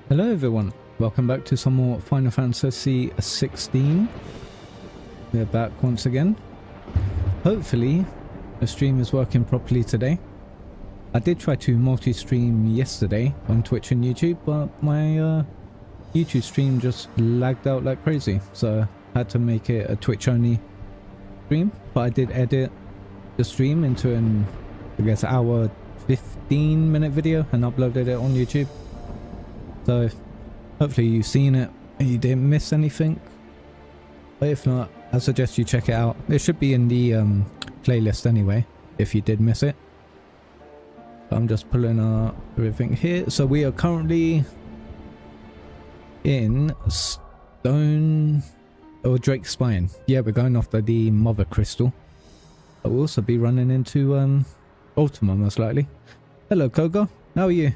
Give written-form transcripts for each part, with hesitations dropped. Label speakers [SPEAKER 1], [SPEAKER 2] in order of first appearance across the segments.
[SPEAKER 1] Hello everyone, welcome back to some more Final Fantasy 16. We're back once again. Hopefully the stream is working properly today. I did try to multi-stream yesterday on Twitch and YouTube, but my YouTube stream just lagged out like crazy, so I had to make it a Twitch only stream. But I did edit the stream into an, I guess, hour 15-minute video and uploaded it on YouTube. So hopefully you've seen it and you didn't miss anything. But if not, I suggest you check it out. It should be in the playlist anyway, if you did miss it. I'm just pulling everything here. So we are currently in Stone or Drake's Spine. Yeah, we're going after the Mother Crystal. But we'll also be running into Ultima most likely. Hello Koga, how are you?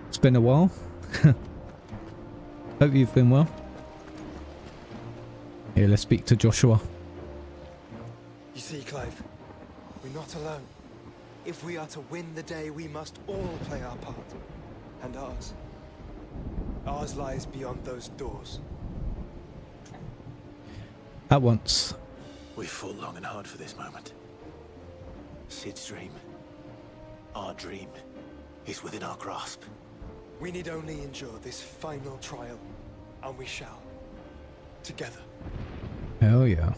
[SPEAKER 1] It's been a while. Hope you've been well. Here, let's speak to Joshua.
[SPEAKER 2] You see, Clive, we're not alone. If we are to win the day, we must all play our part. And ours. Ours lies beyond those doors.
[SPEAKER 1] At once.
[SPEAKER 3] We've fought long and hard for this moment. Sid's dream, our dream, is within our grasp.
[SPEAKER 2] We need only endure this final trial, and we shall. Together.
[SPEAKER 1] Hell yeah.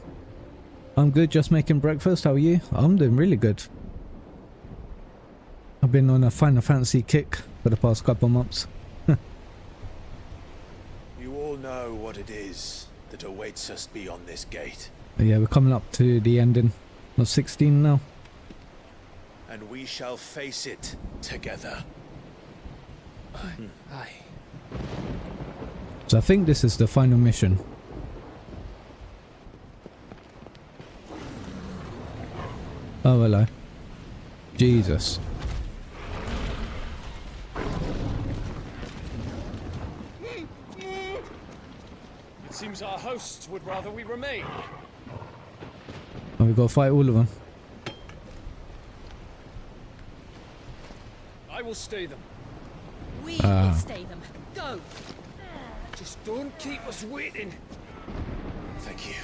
[SPEAKER 1] I'm good, just making breakfast. How are you? I'm doing really good. I've been on a Final Fantasy kick for the past couple of months.
[SPEAKER 3] You all know what it is that awaits us beyond this gate.
[SPEAKER 1] Yeah, we're coming up to the ending of 16 now.
[SPEAKER 3] And we shall face it together.
[SPEAKER 2] Aye.
[SPEAKER 1] So I think this is the final mission. Oh, hello. Jesus.
[SPEAKER 4] It seems our hosts would rather we remain.
[SPEAKER 1] Oh, we've got to fight all of them.
[SPEAKER 4] I will stay them.
[SPEAKER 5] We will stay them. Go!
[SPEAKER 4] Just don't keep us waiting.
[SPEAKER 3] Thank you.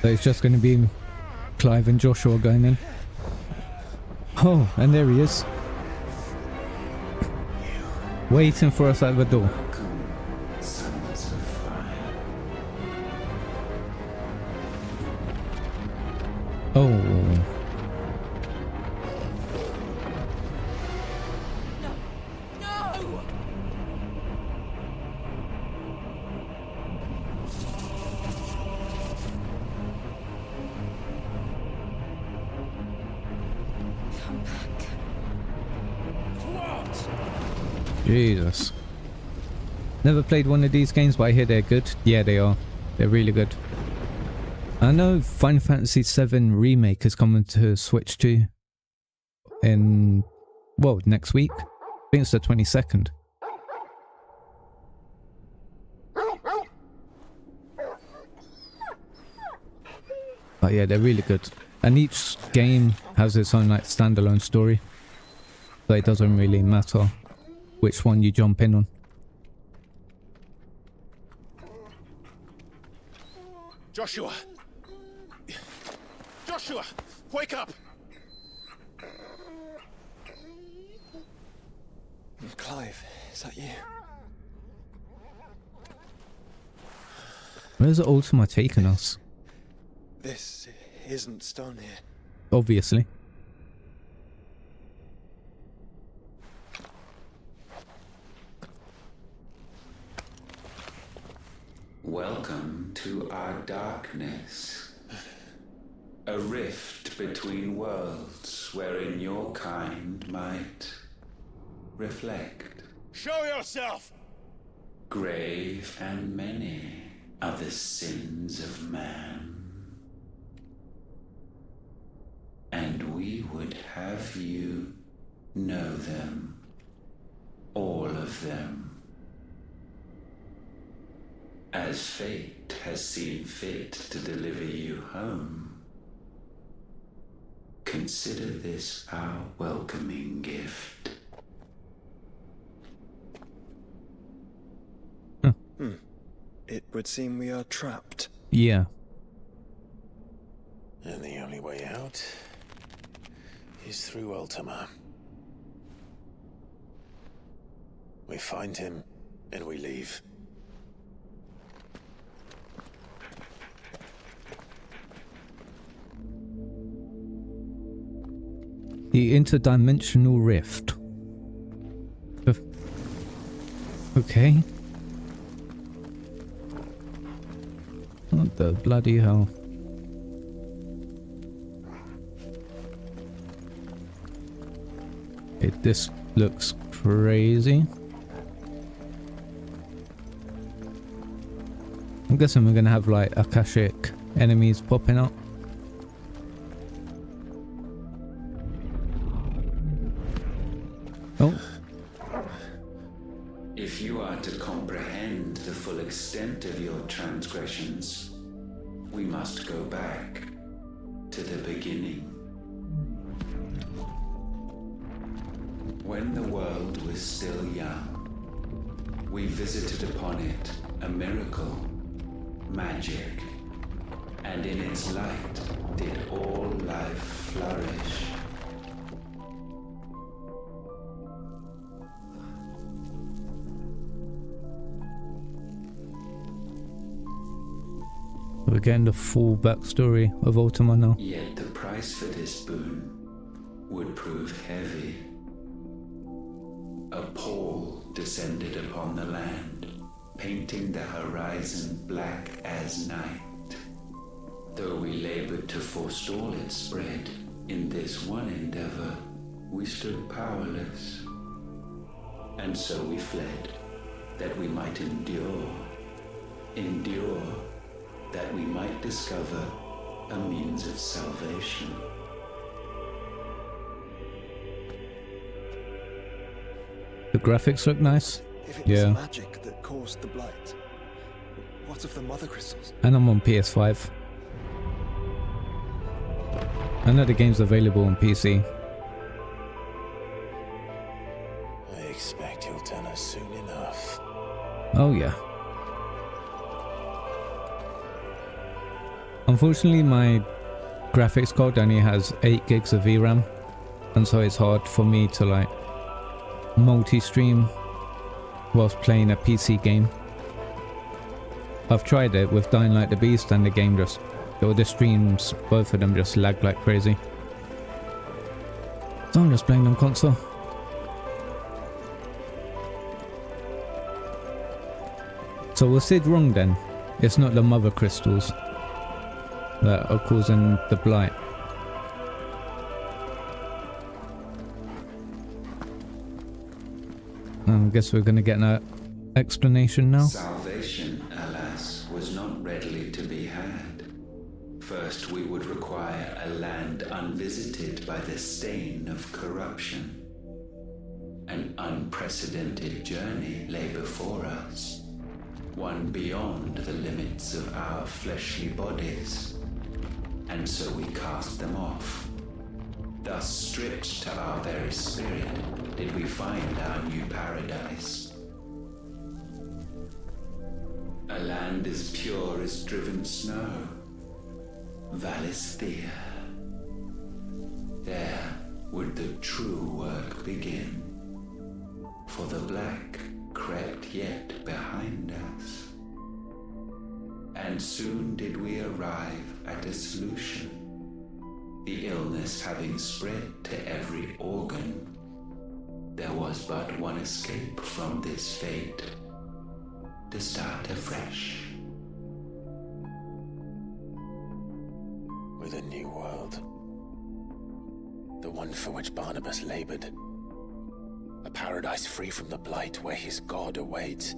[SPEAKER 1] So it's just going to be Clive and Joshua going in. Oh, and there he is. Waiting for us at the door. Oh.
[SPEAKER 5] No! Come back.
[SPEAKER 4] What?
[SPEAKER 1] Jesus. Never played one of these games, but I hear they're good. Yeah, they are. They're really good. I know Final Fantasy VII Remake is coming to Switch 2 in, well, next week. I think it's the 22nd. But yeah, they're really good. And each game has its own like standalone story. So it doesn't really matter which one you jump in on.
[SPEAKER 3] Joshua! Joshua! Wake up!
[SPEAKER 2] Clive, is that you?
[SPEAKER 1] Where's Ultima taking us?
[SPEAKER 2] This isn't stone here.
[SPEAKER 1] Obviously.
[SPEAKER 6] Welcome to our darkness. A rift between worlds wherein your kind might reflect.
[SPEAKER 3] Show yourself!
[SPEAKER 6] Grave and many are the sins of man. And we would have you know them. All of them. As fate has seen fit to deliver you home, consider this our welcoming gift.
[SPEAKER 2] It would seem we are trapped.
[SPEAKER 1] Yeah.
[SPEAKER 3] And the only way out is through Ultima. We find him, and we leave.
[SPEAKER 1] The interdimensional rift. Okay. What the bloody hell? This looks crazy. I'm guessing we're gonna have like Akashic enemies popping up. Oh.
[SPEAKER 6] If you are to comprehend the full extent of your transgressions, we must go back to the beginning. When the world was still young, we visited upon it a miracle, magic, and in its light did all life flourish.
[SPEAKER 1] We're getting the full backstory of Ultima now.
[SPEAKER 6] Yet the price for this boon would prove heavy. A pall descended upon the land, painting the horizon black as night. Though we labored to forestall its spread, in this one endeavor, we stood powerless. And so we fled, that we might endure, that we might discover a means of salvation.
[SPEAKER 1] The graphics look nice.
[SPEAKER 2] If it
[SPEAKER 1] Yeah.
[SPEAKER 2] was magic that caused the blight, what of the mother crystals?
[SPEAKER 1] And I'm on PS5. I know the game's available on PC.
[SPEAKER 3] I expect you'll tell us soon enough.
[SPEAKER 1] Oh yeah. Unfortunately, my graphics card only has 8 gigs of VRAM, and so it's hard for me to like multi-stream whilst playing a PC game. I've tried it with Dying Light the Beast, and the game just, or the streams, both of them just lag like crazy. So I'm just playing on console. So was Sid wrong then? It's not the mother crystals that are causing the blight. I guess we're gonna get an explanation now.
[SPEAKER 6] Salvation, alas, was not readily to be had. First, we would require a land unvisited by the stain of corruption. An unprecedented journey lay before us, one beyond the limits of our fleshly bodies. And so we cast them off. Thus, stripped to our very spirit, did we find our new paradise. A land as pure as driven snow. Valisthea. There would the true work begin. For the black crept yet behind us. And soon did we arrive at a solution. The illness having spread to every organ, there was but one escape from this fate, to start afresh.
[SPEAKER 3] With a new world. The one for which Barnabas labored. A paradise free from the blight where his God awaits.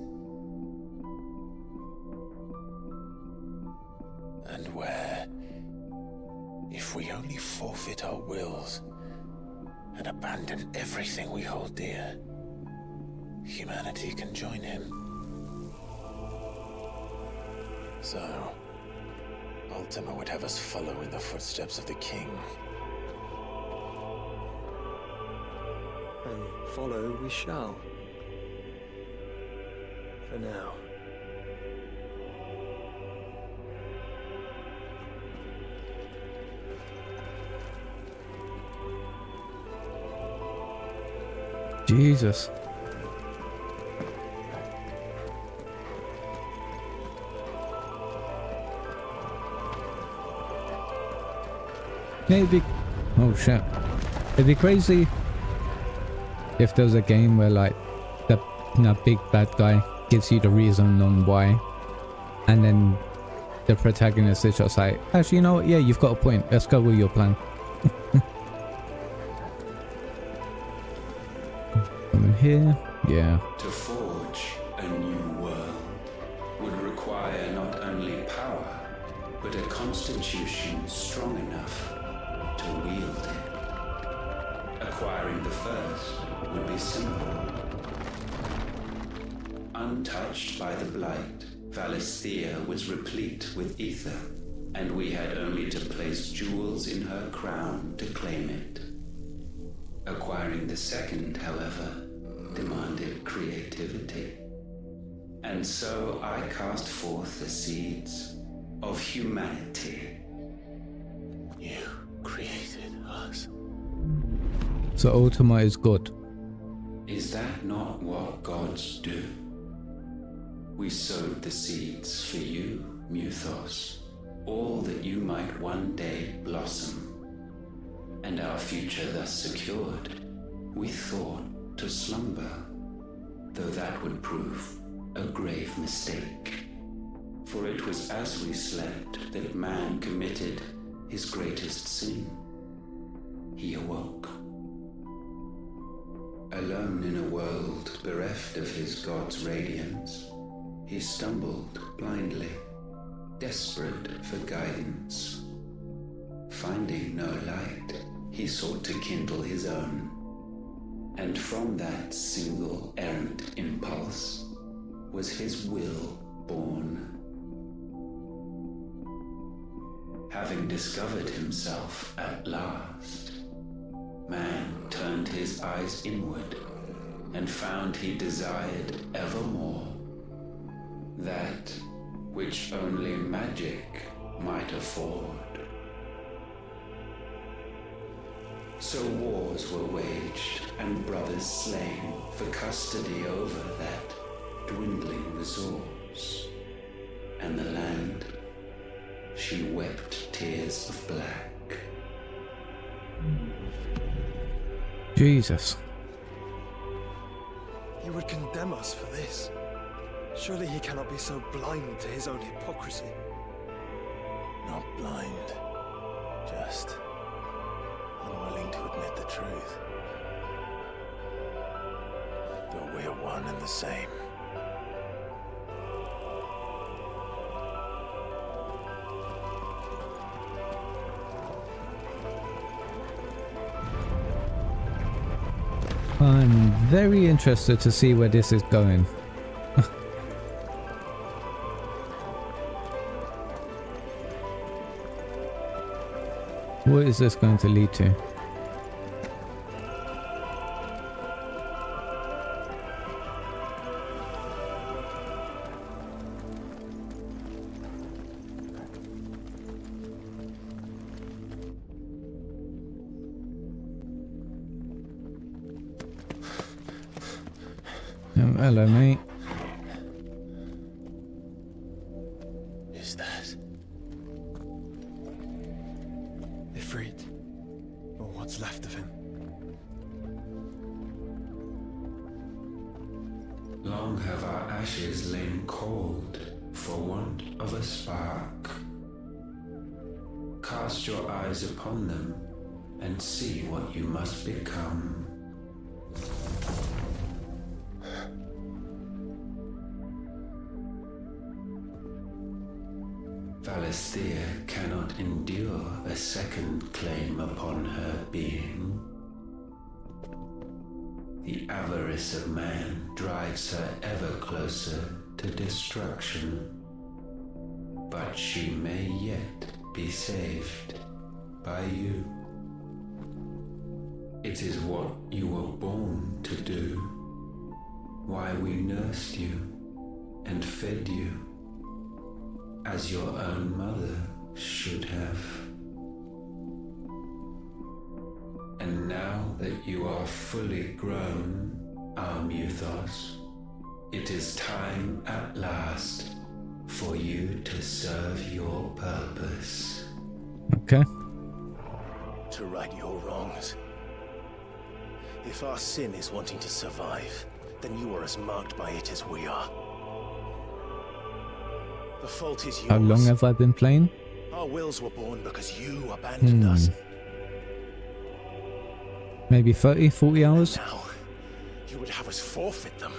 [SPEAKER 3] And where, if we only forfeit our wills and abandon everything we hold dear, humanity can join him. So, Ultima would have us follow in the footsteps of the king,
[SPEAKER 2] follow we shall. For now.
[SPEAKER 1] Jesus. Maybe. Oh shit. It'd be crazy if there's a game where like the big bad guy gives you the reason on why, and then the protagonist is just like, actually, you know what? Yeah, you've got a point. Let's go with your plan. Coming here. Yeah.
[SPEAKER 6] To forge a new world would require not only power, but a constitution strong enough to wield it. Acquiring the first would be simple. Untouched by the blight, Valisthea was replete with ether, and we had only to place jewels in her crown to claim it. Acquiring the second, however, demanded creativity. And so I cast forth the seeds of humanity.
[SPEAKER 3] You created us.
[SPEAKER 1] So Ultima is good.
[SPEAKER 6] Is that not what gods do? We sowed the seeds for you, Muthos, all that you might one day blossom. And our future thus secured, we thought to slumber, though that would prove a grave mistake. For it was as we slept that man committed his greatest sin. He awoke. Alone in a world bereft of his god's radiance, he stumbled blindly, desperate for guidance. Finding no light, he sought to kindle his own. And from that single errant impulse was his will born. Having discovered himself at last, man turned his eyes inward and found he desired evermore that which only magic might afford. So wars were waged and brothers slain for custody over that dwindling resource. And the land, she wept tears of black.
[SPEAKER 1] Jesus.
[SPEAKER 2] He would condemn us for this. Surely he cannot be so blind to his own hypocrisy.
[SPEAKER 3] Not blind, just unwilling to admit the truth. Though we are one and the same.
[SPEAKER 1] I'm very interested to see where this is going. What is this going to lead to? Hello, mate.
[SPEAKER 3] Is that?
[SPEAKER 2] Ifrit, or what's left of him.
[SPEAKER 6] Long have our ashes lain cold for want of a spark. Cast your eyes upon them and see what you must become. Valisthea cannot endure a second claim upon her being. The avarice of man drives her ever closer to destruction. But she may yet be saved by you. It is what you were born to do. Why we nursed you and fed you as your own mother should have. And now that you are fully grown, our Muthos, it is time at last for you to serve your purpose.
[SPEAKER 1] Okay.
[SPEAKER 7] To right your wrongs. If our sin is wanting to survive, then you are as marked by it as we are. The fault is yours.
[SPEAKER 1] How long have I been playing?
[SPEAKER 7] Our wills were born because you abandoned us.
[SPEAKER 1] Maybe 30, 40 hours?
[SPEAKER 7] Now, you would have us forfeit them.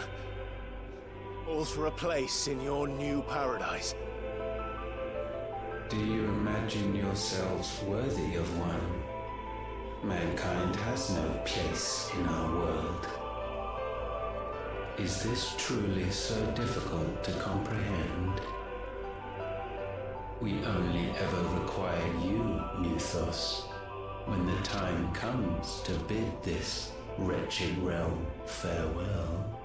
[SPEAKER 7] All for a place in your new paradise.
[SPEAKER 6] Do you imagine yourselves worthy of one? Mankind has no place in our world. Is this truly so difficult to comprehend? We only ever require you, Muthos, when the time comes to bid this wretched realm farewell.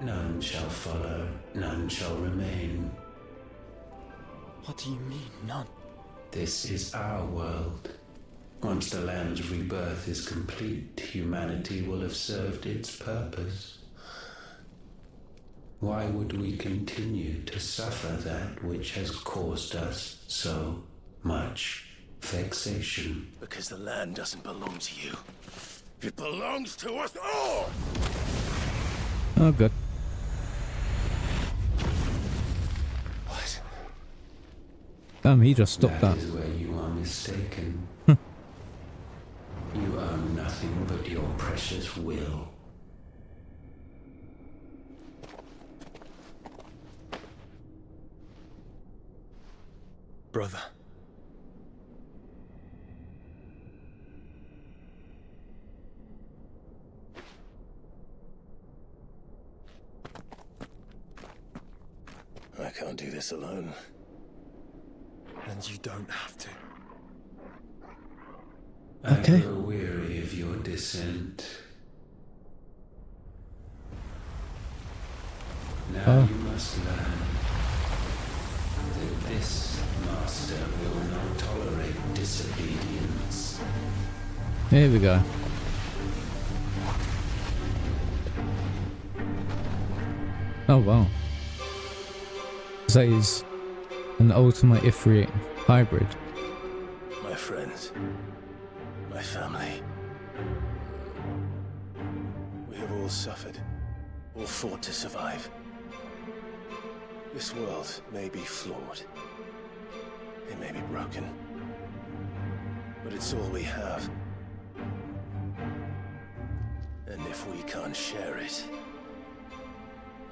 [SPEAKER 6] None shall follow, none shall remain.
[SPEAKER 2] What do you mean, none?
[SPEAKER 6] This is our world. Once the land's rebirth is complete, humanity will have served its purpose. Why would we continue to suffer that which has caused us so much vexation?
[SPEAKER 7] Because the land doesn't belong to you. It belongs to us all!
[SPEAKER 1] Oh, good.
[SPEAKER 7] What?
[SPEAKER 1] Damn, he just stopped that.
[SPEAKER 6] That is where you are mistaken. You own nothing but your precious will.
[SPEAKER 2] Brother.
[SPEAKER 7] I can't do this alone.
[SPEAKER 2] And you don't have to.
[SPEAKER 1] Okay.
[SPEAKER 6] I grow weary of your dissent. Now you must learn that this master will not tolerate disobedience.
[SPEAKER 1] Here we go. Oh wow. So he's an Ultima Ifrit hybrid.
[SPEAKER 7] My friends. My family. We have all suffered. All fought to survive. This world may be flawed. It may be broken. But it's all we have. And if we can't share it,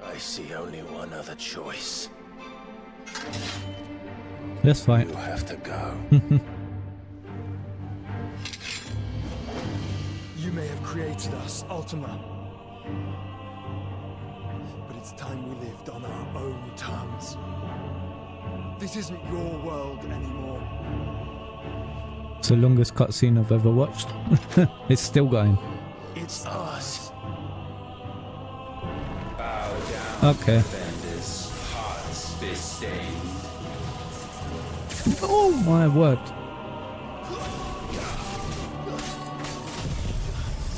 [SPEAKER 7] I see only one other choice.
[SPEAKER 1] Let's fight.
[SPEAKER 7] You have to go.
[SPEAKER 2] You may have created us, Ultima. But it's time we lived on our own terms. This isn't your world anymore.
[SPEAKER 1] It's the longest cutscene I've ever watched. It's still going.
[SPEAKER 2] It's us.
[SPEAKER 6] Bow down,
[SPEAKER 1] Okay.
[SPEAKER 6] defenders, hearts be stained.
[SPEAKER 1] Oh my word.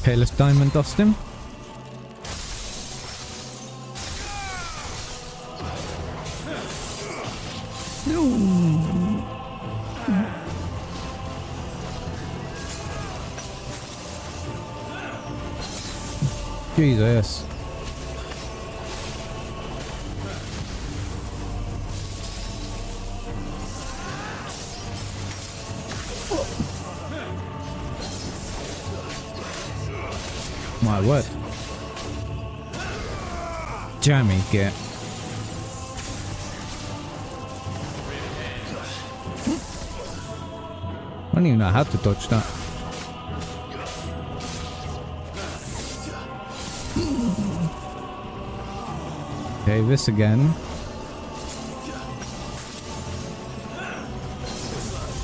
[SPEAKER 1] Okay, let's diamond dust him. Jesus. My word. Jammy, get. I don't even know how to dodge that. Okay, this again.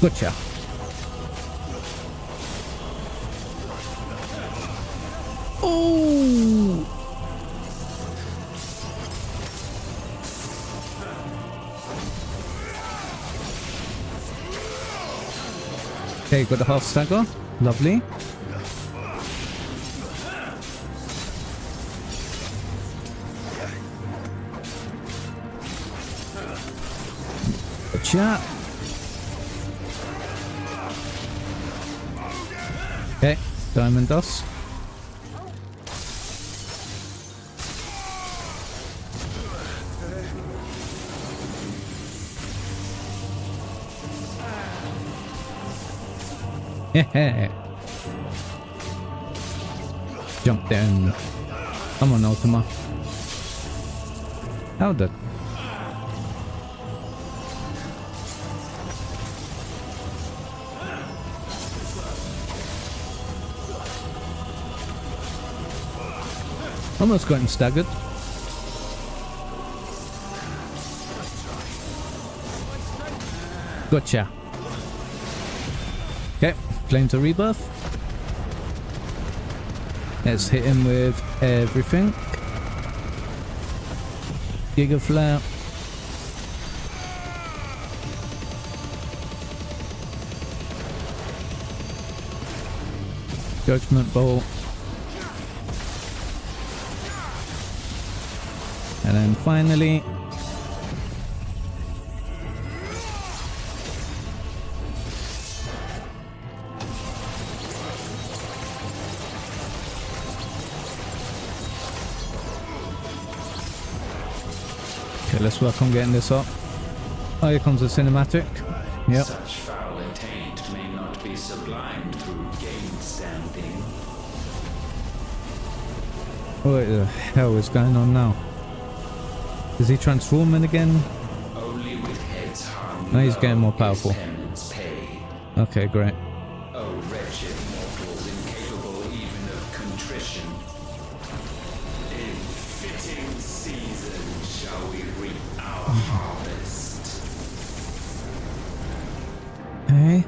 [SPEAKER 1] Gotcha. Oh! Okay, got a half stagger. Lovely. Gotcha. Okay, diamond dust. Yeah. Jump down. Come on, Ultima. How did? Almost got him staggered. Gotcha. Okay, Flames of Rebirth. Let's hit him with everything. Giga Flare. Judgment Bolt. And then finally, okay, let's work on getting this up. Oh, here comes the cinematic. Yep.
[SPEAKER 6] Such foul intent may not be sublimed through game standing.
[SPEAKER 1] What the hell is going on now? Is he transforming again?
[SPEAKER 6] Only with heads hung
[SPEAKER 1] No, he's getting more powerful.
[SPEAKER 6] penance pay.
[SPEAKER 1] Okay, great.
[SPEAKER 6] O wretched mortals incapable even of contrition. In fitting season shall we reap our harvest.
[SPEAKER 1] Hey.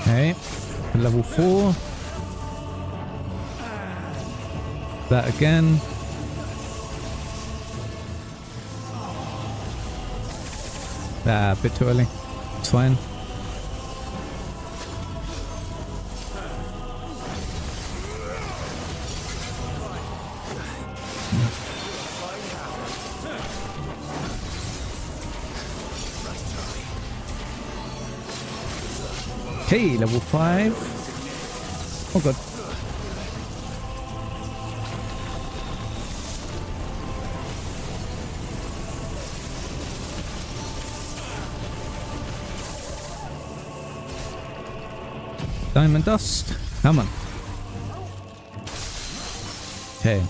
[SPEAKER 1] Okay, level 4. That again. Ah, a bit too early. It's fine. Okay, level 5. Oh god. Diamond dust. Come on. Okay.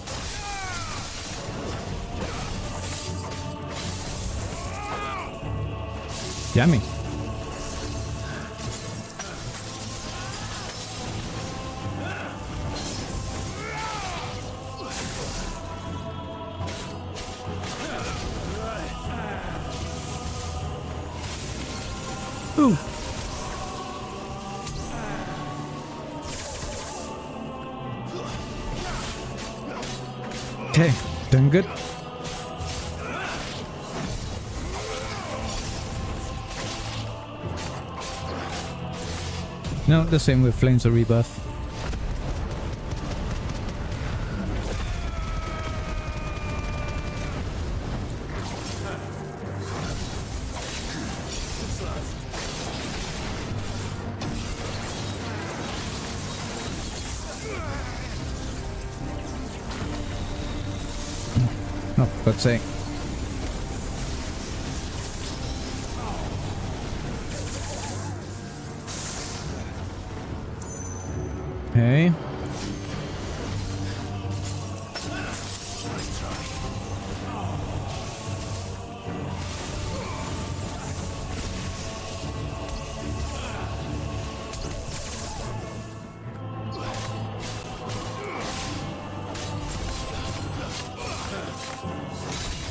[SPEAKER 1] Yummy. Ooh. Okay, doing good. No, the same with Flames of Rebirth. Oh, for God's sake. Okay.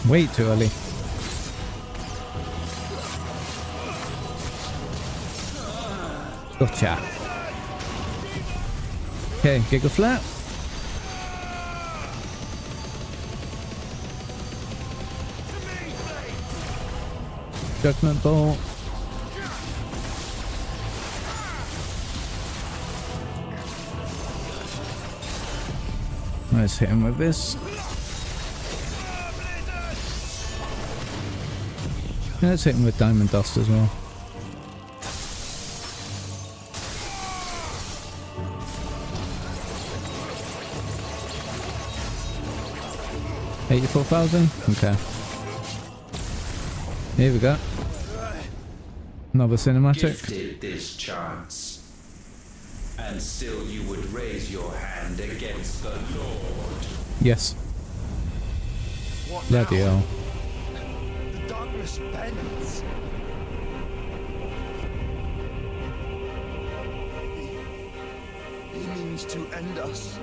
[SPEAKER 1] Way too early. Gotcha. Okay, Giga Flare. Judgment Bolt. Let's hit him with this. Let's hit him with Diamond Dust as well. $84,000? Okay. Here we go. Another cinematic.
[SPEAKER 6] Gifted this chance, and still you would raise your hand against the Lord.
[SPEAKER 1] Yes.
[SPEAKER 2] What
[SPEAKER 1] Bloody
[SPEAKER 2] now?
[SPEAKER 1] hell.
[SPEAKER 2] The darkness bends. He means to end us.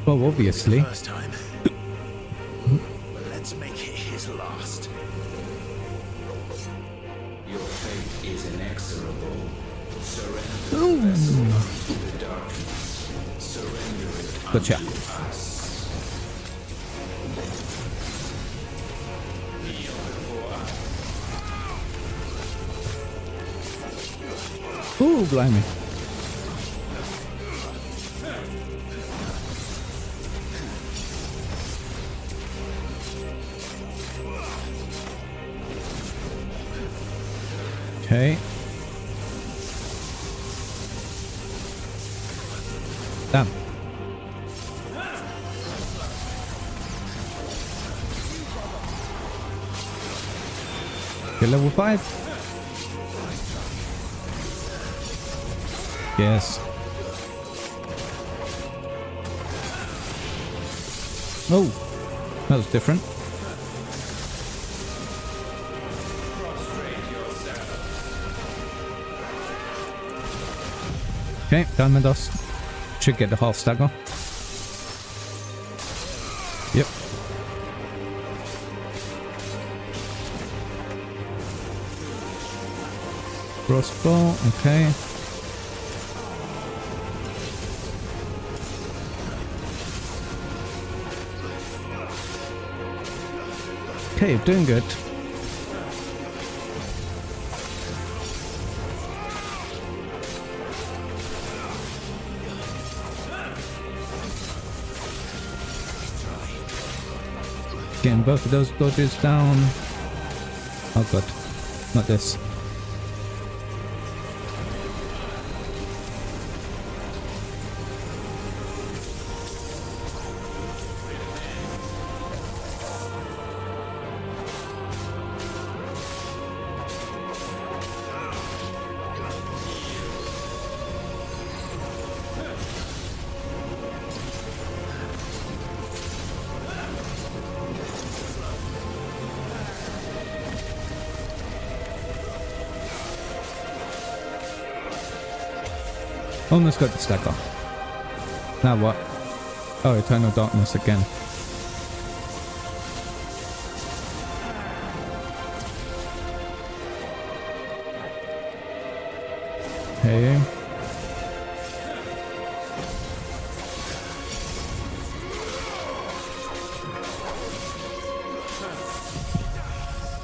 [SPEAKER 1] Well, obviously.
[SPEAKER 7] First time. Let's make it his last.
[SPEAKER 6] Your fate is inexorable. Surrender the vessel to the darkness. Surrender it
[SPEAKER 1] Gotcha.
[SPEAKER 6] unto us. Kneel before us.
[SPEAKER 1] Ooh, blimey. Okay. Damn. Okay, level 5. Yes. Oh, that was different. Okay, Diamond Dust. Should get the half stagger. Yep. Crossbow, okay. Okay, doing good. Getting both of those dodges down. Oh god, not this. Almost got the stack off. Now what? Oh, Eternal Darkness again. Okay.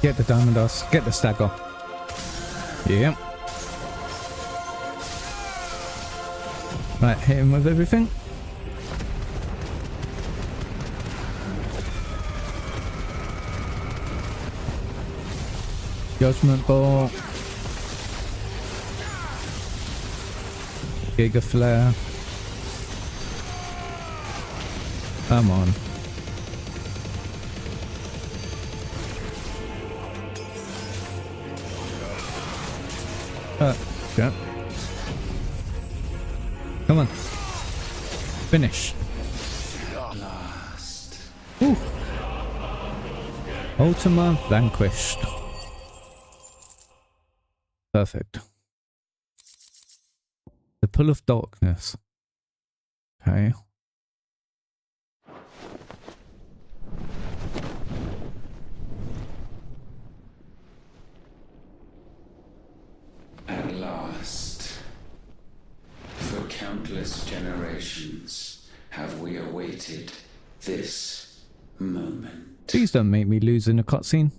[SPEAKER 1] Get the Diamond Dust. Get the stack off. Yep. Right, hit him with everything. Judgment Bolt. Giga Flare. Come on. Okay. Come on. Finish.
[SPEAKER 6] Last.
[SPEAKER 1] Ooh. Ultima vanquished. Perfect. The Pull of Darkness. Okay.
[SPEAKER 6] generations have we awaited this moment.
[SPEAKER 1] Please don't make me lose in a cutscene.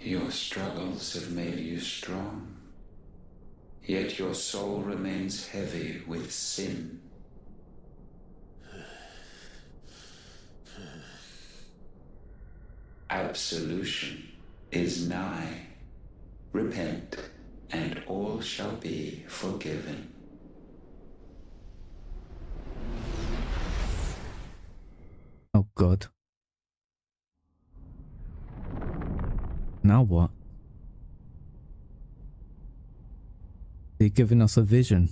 [SPEAKER 6] Your struggles have made you strong, yet your soul remains heavy with sin. Absolution is nigh. Repent, and all shall be forgiven.
[SPEAKER 1] Oh God. Now what? They're giving us a vision.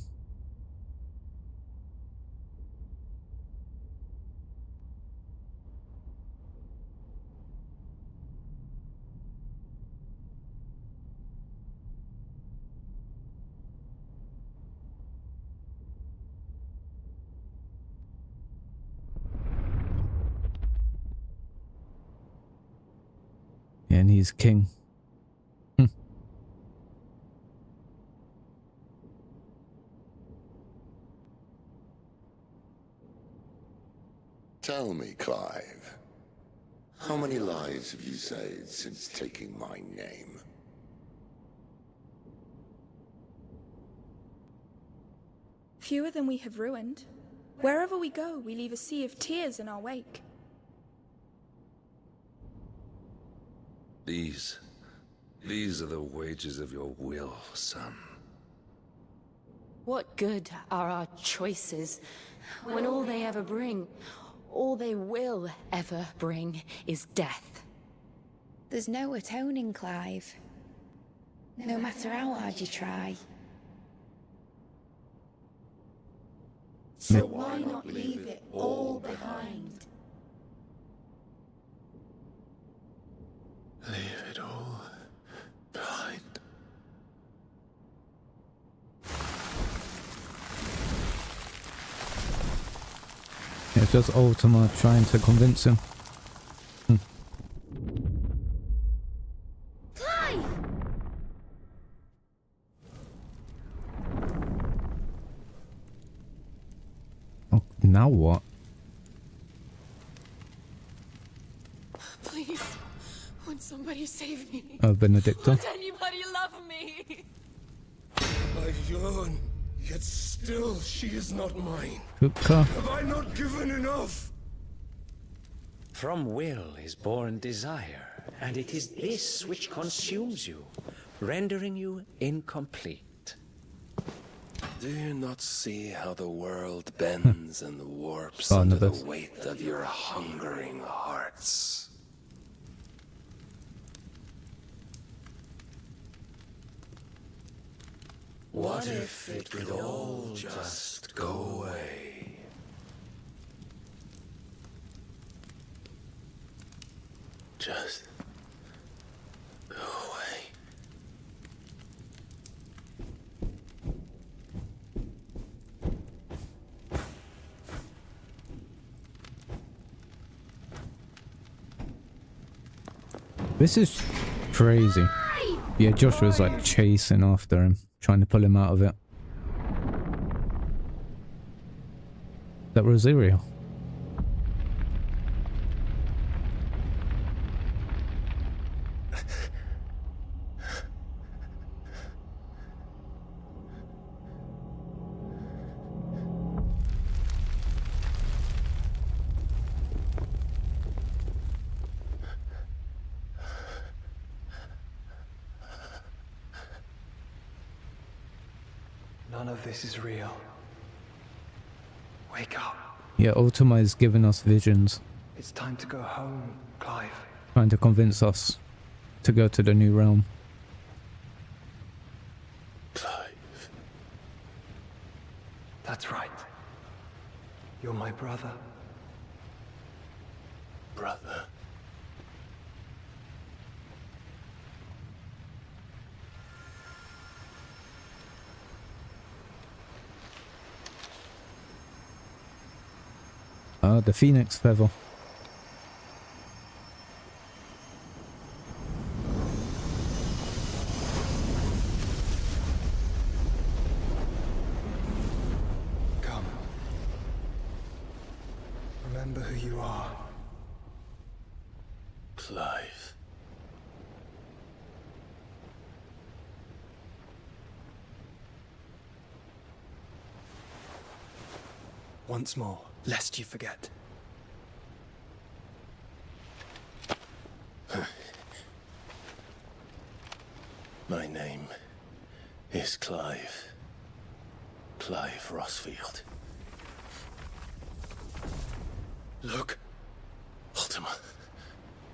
[SPEAKER 1] Yeah, and he's king.
[SPEAKER 8] Tell me, Clive, how many lives have you saved since taking my name?
[SPEAKER 9] Fewer than we have ruined. Wherever we go, we leave a sea of tears in our wake.
[SPEAKER 10] These are the wages of your will, son.
[SPEAKER 5] What good are our choices when all they ever bring, all they will ever bring, is death?
[SPEAKER 11] There's no atoning, Clive. No matter how hard you try.
[SPEAKER 5] So why not leave it all behind?
[SPEAKER 7] Leave it all behind.
[SPEAKER 1] It's just Ultima trying to convince him.
[SPEAKER 5] Clive!
[SPEAKER 1] Oh, now what?
[SPEAKER 5] Please, won't somebody save me?
[SPEAKER 1] Benedicta.
[SPEAKER 5] Won't anybody love me?
[SPEAKER 7] I yearn, yet still she is not mine.
[SPEAKER 1] Hookah.
[SPEAKER 7] Have I not given enough?
[SPEAKER 3] From will is born desire, and it is this which consumes you, rendering you incomplete.
[SPEAKER 7] Do you not see how the world bends and warps under the weight of your hungering hearts?
[SPEAKER 3] What if it could all just go away?
[SPEAKER 7] Just go away.
[SPEAKER 1] This is crazy. Yeah, Joshua's like chasing after him, trying to pull him out of it. That Rosario.
[SPEAKER 2] None of this is real. Wake up.
[SPEAKER 1] Yeah, Ultima is giving us visions,
[SPEAKER 2] It's time to go home, Clive.
[SPEAKER 1] trying to convince us to go to the new realm.
[SPEAKER 7] Clive.
[SPEAKER 2] That's right. You're my brother.
[SPEAKER 7] Brother.
[SPEAKER 1] Ah, the phoenix feather.
[SPEAKER 2] Come. Remember who you are.
[SPEAKER 7] Clive.
[SPEAKER 2] Once more, lest you forget.
[SPEAKER 7] My name is Clive. Clive Rossfield.
[SPEAKER 2] Look.
[SPEAKER 7] Ultima.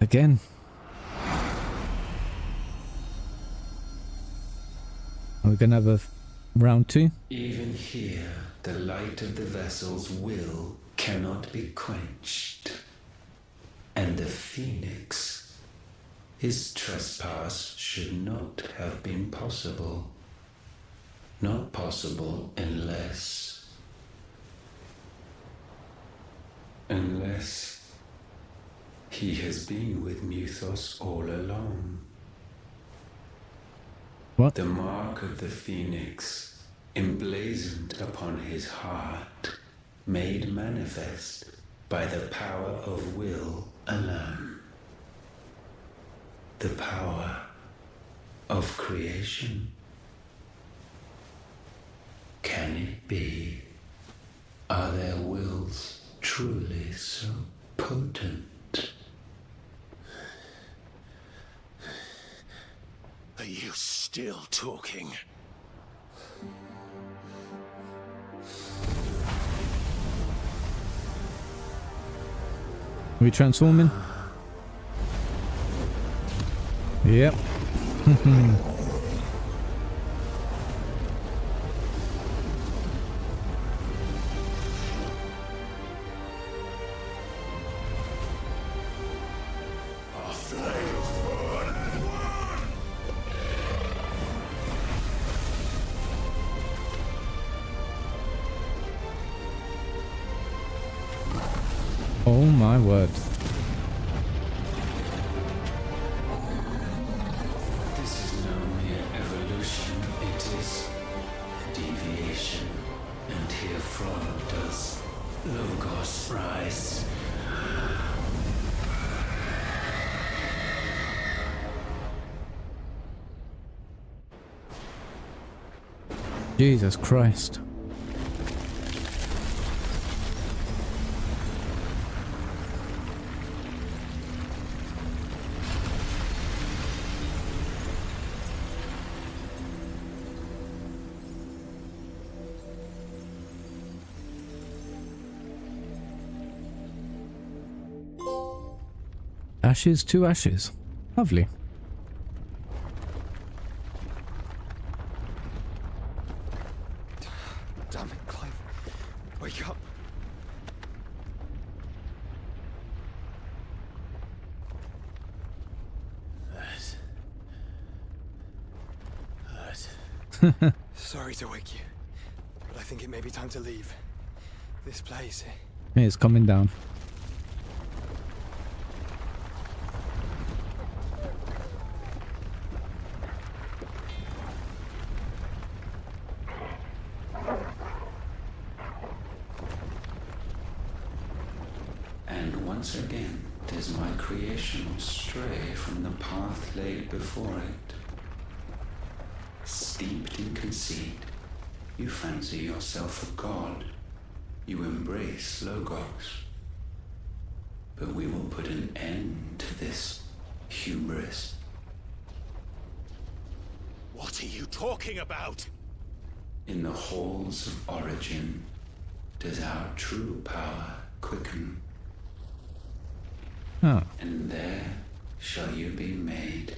[SPEAKER 1] Again. Are we gonna have a round 2?
[SPEAKER 6] Even here, the light of the vessel's will cannot be quenched. And the Phoenix, his trespass should not have been possible. Not possible unless he has been with Muthos all along.
[SPEAKER 1] What?
[SPEAKER 6] The mark of the Phoenix, emblazoned upon his heart, made manifest by the power of will alone. The power of creation. Can it be? Are their wills truly so potent?
[SPEAKER 7] Are you still talking?
[SPEAKER 1] Are we transforming? Yep. Oh my word.
[SPEAKER 6] This is no mere evolution, it is deviation. And herefrom does Logos rise.
[SPEAKER 1] Jesus Christ. Ashes to ashes. Lovely.
[SPEAKER 2] Damn it, Clive. Wake up.
[SPEAKER 7] Hurt.
[SPEAKER 2] Sorry to wake you, but I think it may be time to leave. This place.
[SPEAKER 1] It's coming down.
[SPEAKER 6] And once again does my creation stray from the path laid before it. Steeped in conceit, you fancy yourself a god. You embrace Logos. But we will put an end to this hubris.
[SPEAKER 7] What are you talking about?
[SPEAKER 6] In the halls of origin does our true power quicken.
[SPEAKER 1] Oh.
[SPEAKER 6] And there shall you be made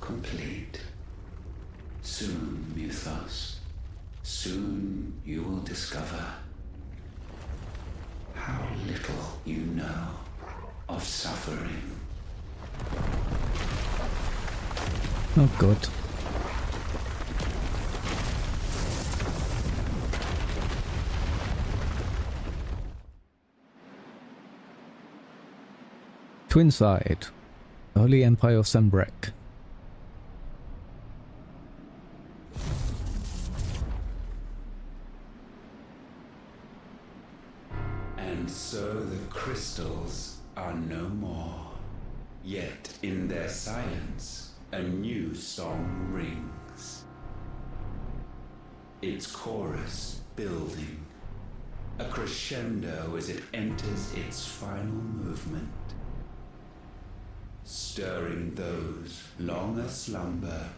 [SPEAKER 6] complete. Soon, Muthos, soon you will discover how little you know of suffering.
[SPEAKER 1] Oh God. Twinside, the Holy Empire of Sanbreque.
[SPEAKER 6] And so the crystals are no more. Yet in their silence, a new song rings. Its chorus building, a crescendo as it enters its final movement, stirring those long aslumber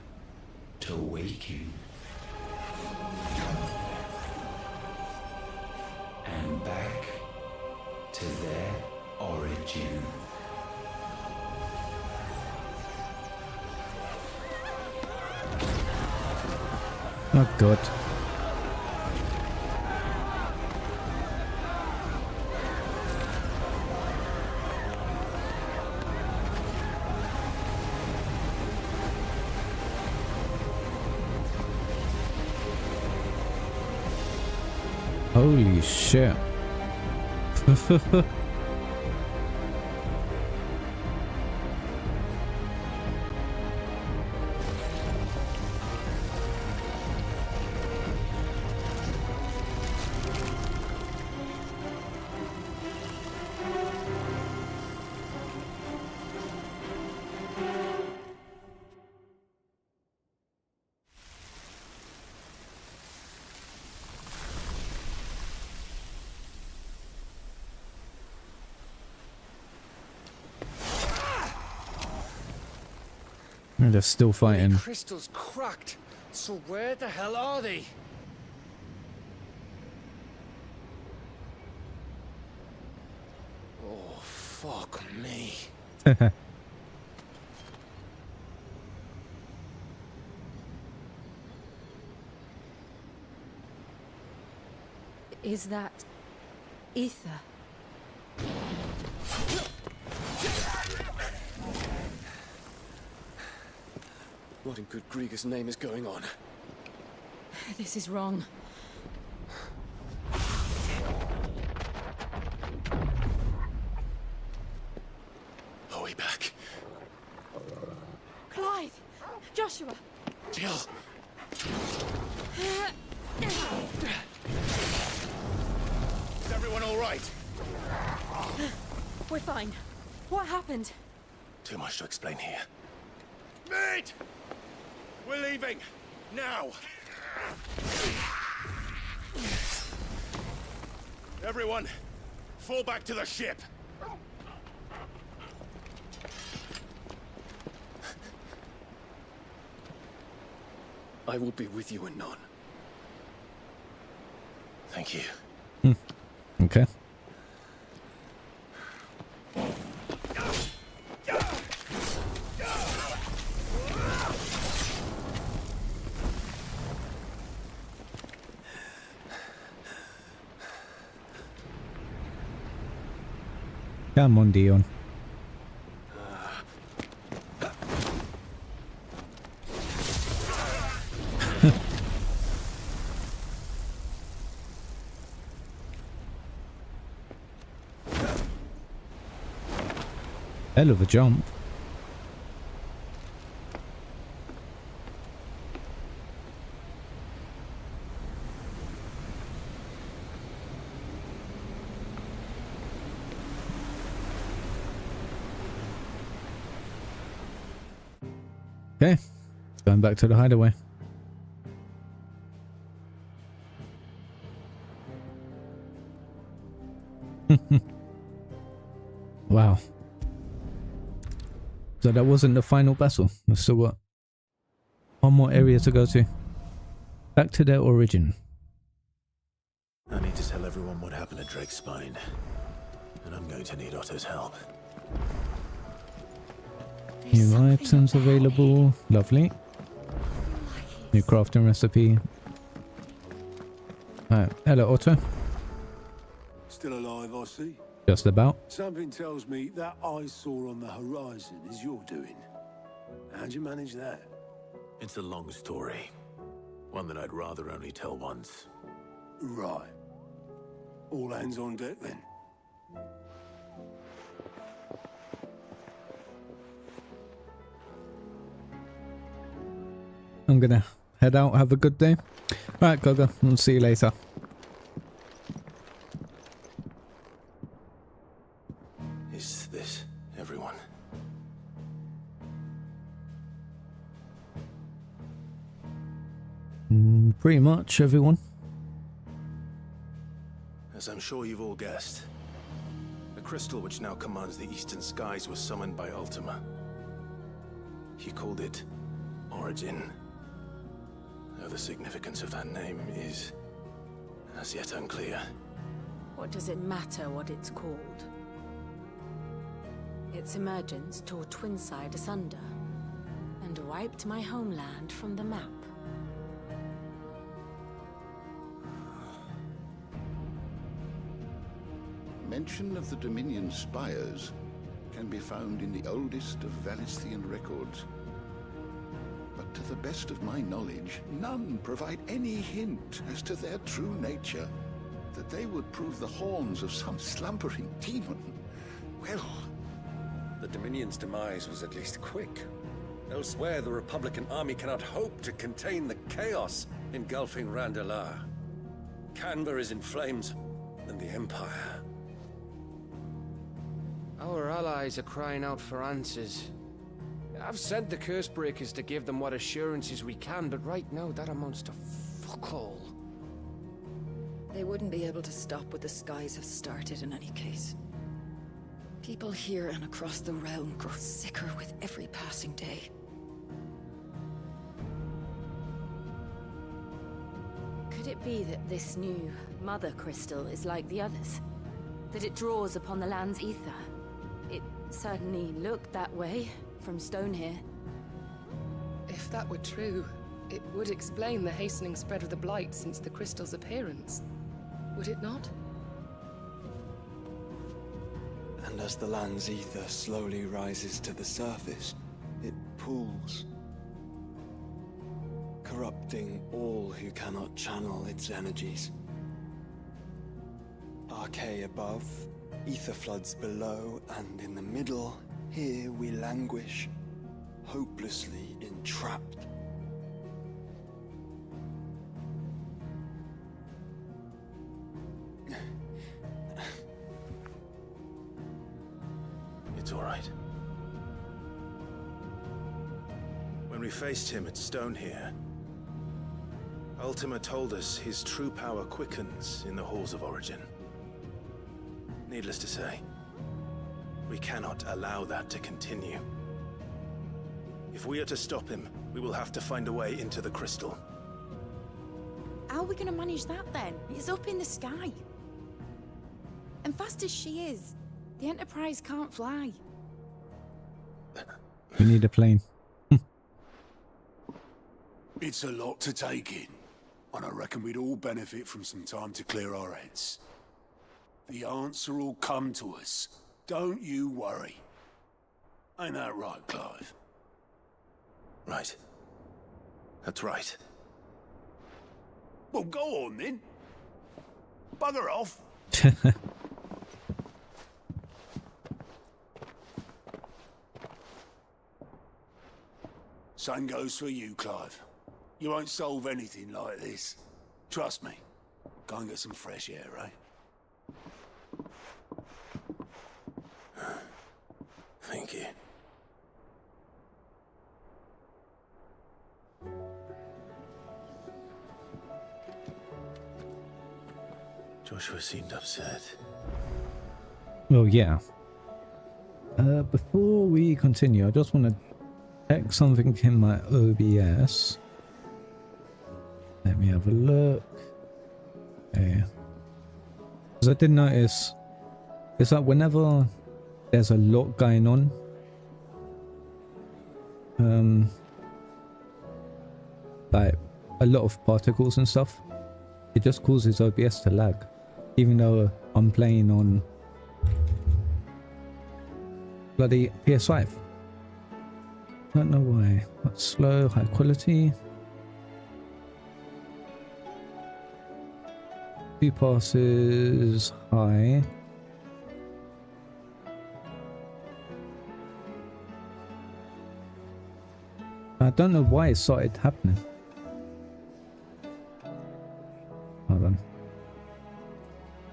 [SPEAKER 6] to waking. And back to their origin.
[SPEAKER 1] Oh god. Holy shit. They're still fighting.
[SPEAKER 4] The crystal's cracked. So where the hell are they? Oh, fuck me.
[SPEAKER 5] Is that ether?
[SPEAKER 4] What in good Grieger's name is going on?
[SPEAKER 5] This is wrong.
[SPEAKER 7] Are we back?
[SPEAKER 5] Clive! Joshua!
[SPEAKER 7] Jill! Is everyone all right?
[SPEAKER 5] We're fine. What happened?
[SPEAKER 7] Too much to explain here.
[SPEAKER 4] Mate! We're leaving! Now!
[SPEAKER 7] Everyone, fall back to the ship!
[SPEAKER 4] I will be with you anon.
[SPEAKER 7] Thank you.
[SPEAKER 1] Okay. Come on, Dion. Hell of a jump. Okay, going back to the hideaway. Wow. So that wasn't the final battle. We've still got one more area to go to. Back to their origin.
[SPEAKER 7] I need to tell everyone what happened at Drake's Spine. And I'm going to need Otto's help.
[SPEAKER 1] New items available. Lovely. New crafting recipe. Hello, Otto.
[SPEAKER 12] Still alive, I see.
[SPEAKER 1] Just about.
[SPEAKER 12] Something tells me that eyesore on the horizon is your doing. How'd you manage that?
[SPEAKER 7] It's a long story. One that I'd rather only tell once.
[SPEAKER 12] Right. All hands on deck then.
[SPEAKER 1] I'm gonna head out. Have a good day. Alright, Gogo. I'll see you later.
[SPEAKER 7] Is this everyone?
[SPEAKER 1] Pretty much everyone.
[SPEAKER 7] As I'm sure you've all guessed, the crystal which now commands the eastern skies was summoned by Ultima. He called it Origin. Though the significance of that name is as yet unclear.
[SPEAKER 5] What does it matter what it's called? Its emergence tore Twinside asunder and wiped my homeland from the map.
[SPEAKER 13] Mention of the Dominion spires can be found in the oldest of Valisthian records. But to the best of my knowledge, none provide any hint as to their true nature. That they would prove the horns of some slumbering demon. Well...
[SPEAKER 10] The Dominion's demise was at least quick. Elsewhere, the Republican army cannot hope to contain the chaos engulfing Randalar. Canva is in flames, and the Empire.
[SPEAKER 14] Our allies are crying out for answers. I've sent the curse breakers to give them what assurances we can, but right now that amounts to fuck all.
[SPEAKER 15] They wouldn't be able to stop what the skies have started in any case. People here and across the realm grow sicker with every passing day.
[SPEAKER 5] Could it be that this new Mother Crystal is like the others? That it draws upon the land's ether? It certainly looked that way from stone here.
[SPEAKER 16] If that were true, it would explain the hastening spread of the Blight since the crystal's appearance. Would it not?
[SPEAKER 2] And as the land's ether slowly rises to the surface, it pools, corrupting all who cannot channel its energies. Archay above, ether floods below, and in the middle, here we languish, hopelessly entrapped.
[SPEAKER 7] It's all right. When we faced him at Stone here, Ultima told us his true power quickens in the halls of Origin. Needless to say, we cannot allow that to continue. If we are to stop him, we will have to find a way into the crystal.
[SPEAKER 11] How are we going to manage that then? It's up in the sky. And fast as she is, the Enterprise can't fly.
[SPEAKER 1] We need a plane.
[SPEAKER 12] It's a lot to take in, and I reckon we'd all benefit from some time to clear our heads. The answer will come to us. Don't you worry. Ain't that right, Clive?
[SPEAKER 7] Right. That's right.
[SPEAKER 12] Well, go on then. Bugger off. Same goes for you, Clive. You won't solve anything like this. Trust me. Go and get some fresh air, eh?
[SPEAKER 7] Thank you. Joshua seemed upset.
[SPEAKER 1] Well, yeah. Before we continue, I just want to check something in my OBS. Let me have a look. Okay. Because I did notice, is that whenever there's a lot going on, like a lot of particles and stuff, it just causes OBS to lag, even though I'm playing on bloody PS5. Don't know why. That's slow, high quality. 2 passes, high. I don't know why it started happening. Hold on.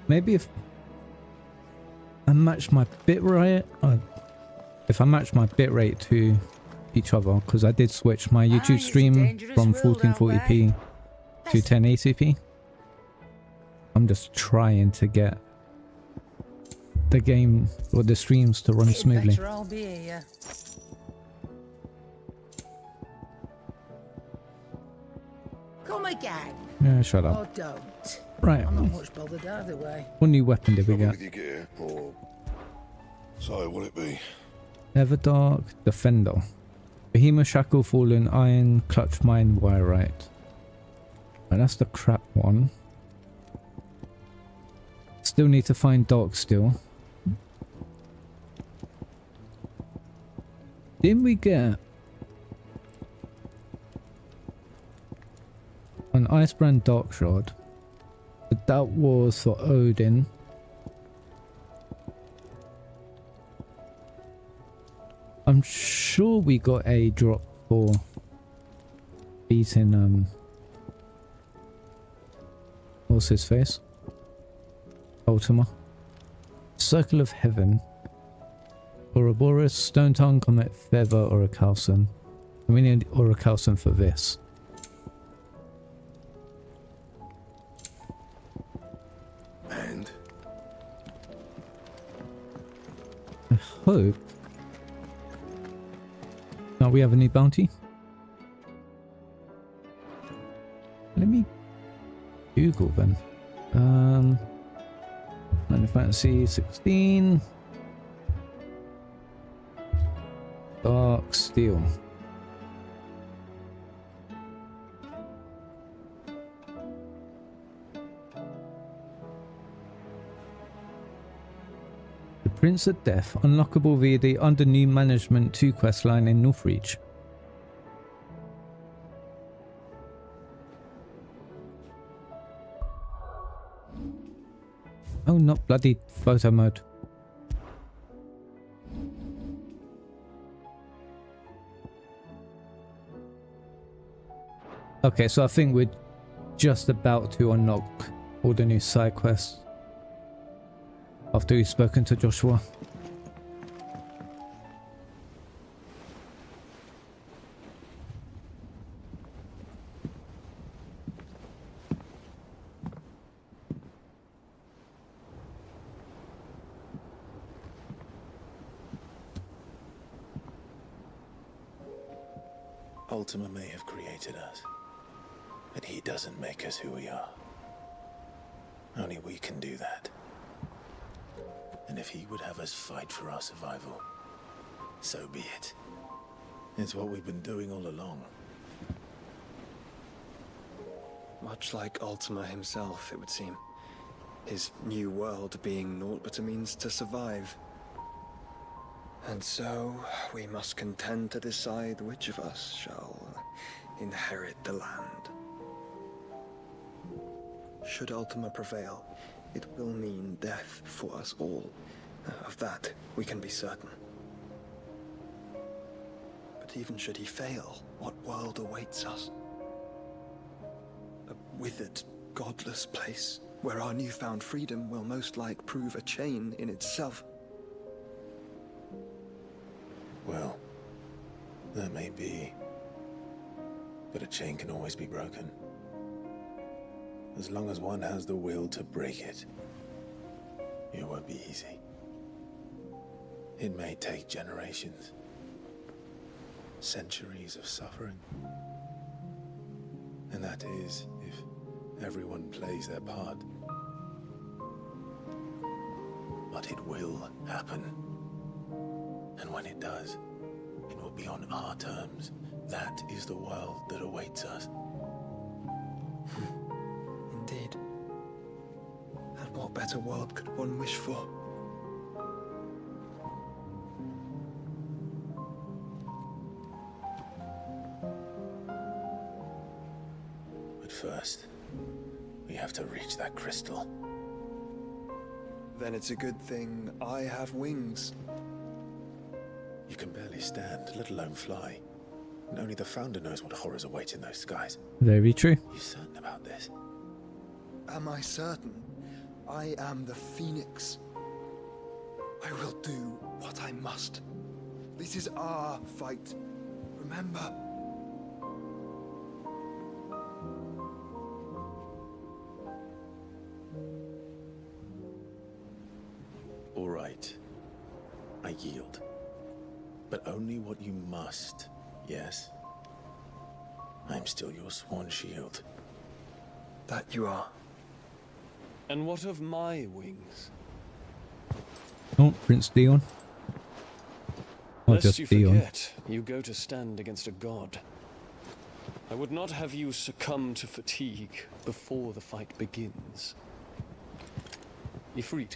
[SPEAKER 1] Maybe if I match my bitrate, if I match my bitrate to each other, because I did switch my YouTube stream from 1440p to 1080p. I'm just trying to get the game or the streams to run smoothly.
[SPEAKER 17] I'll be here. Come again.
[SPEAKER 1] Yeah, shut up.
[SPEAKER 17] Or don't.
[SPEAKER 1] Right.
[SPEAKER 17] I'm not much bothered either way.
[SPEAKER 1] What new weapon did we get?
[SPEAKER 18] With your gear, or so will it be?
[SPEAKER 1] Everdark Defender. Behemoth Shackle Fallen Iron Clutch Mine Wirite. And that's the crap one. Still need to find Dark Steel. Didn't we get an Icebrand Dark Shard? But that was for Odin. I'm sure we got a drop for beating what's his face? Ultima. Circle of Heaven. Ouroboros, Stone Tongue, Comet, Feather, Orichalcum. We need Orichalcum for this.
[SPEAKER 7] And?
[SPEAKER 1] I hope. Now we have a new bounty. Let me Google then. Final Fantasy 16. Dark Steel. The Prince of Death, unlockable via the Under New Management 2 questline in Northreach. Oh, not bloody photo mode. Okay, so I think we're just about to unlock all the new side quests after we've spoken to Joshua.
[SPEAKER 3] Ultima may have created us, but he doesn't make us who we are. Only we can do that. And if he would have us fight for our survival, so be it. It's what we've been doing all along.
[SPEAKER 19] Much like Ultima himself, it would seem. His new world being naught but a means to survive. And so, we must contend to decide which of us shall inherit the land. Should Ultima prevail, it will mean death for us all. Of that, we can be certain. But even should he fail, what world awaits us? A withered, godless place, where our newfound freedom will most like prove a chain in itself.
[SPEAKER 3] Well, that may be. But a chain can always be broken. As long as one has the will to break it, it won't be easy. It may take generations, centuries of suffering. And that is if everyone plays their part. But it will happen. And when it does, it will be on our terms. That is the world that awaits us.
[SPEAKER 19] Indeed. And what better world could one wish for?
[SPEAKER 3] But first, we have to reach that crystal.
[SPEAKER 19] Then it's a good thing I have wings.
[SPEAKER 3] You can barely stand, let alone fly. And only the Founder knows what horrors await in those skies.
[SPEAKER 1] Very true.
[SPEAKER 3] You certain about this?
[SPEAKER 2] Am I certain? I am the Phoenix. I will do what I must. This is our fight. Remember?
[SPEAKER 3] All right. I yield. But only what you must, yes? I'm still your swan shield.
[SPEAKER 19] That you are.
[SPEAKER 4] And what of my wings?
[SPEAKER 1] Oh, Prince Dion. Or
[SPEAKER 4] Lest
[SPEAKER 1] just
[SPEAKER 4] you
[SPEAKER 1] Dion.
[SPEAKER 4] forget, you go to stand against a god. I would not have you succumb to fatigue before the fight begins. Ifrit,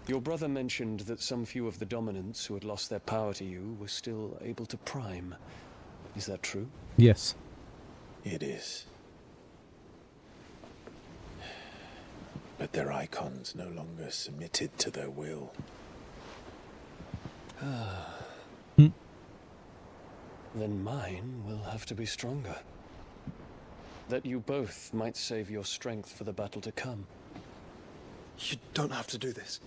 [SPEAKER 4] your brother mentioned that some few of the dominants who had lost their power to you were still able to prime. Is that true?
[SPEAKER 1] Yes.
[SPEAKER 3] It is. But their icons no longer submitted to their will.
[SPEAKER 4] Then mine will have to be stronger. That you both might save your strength for the battle to come.
[SPEAKER 3] You don't have to do this.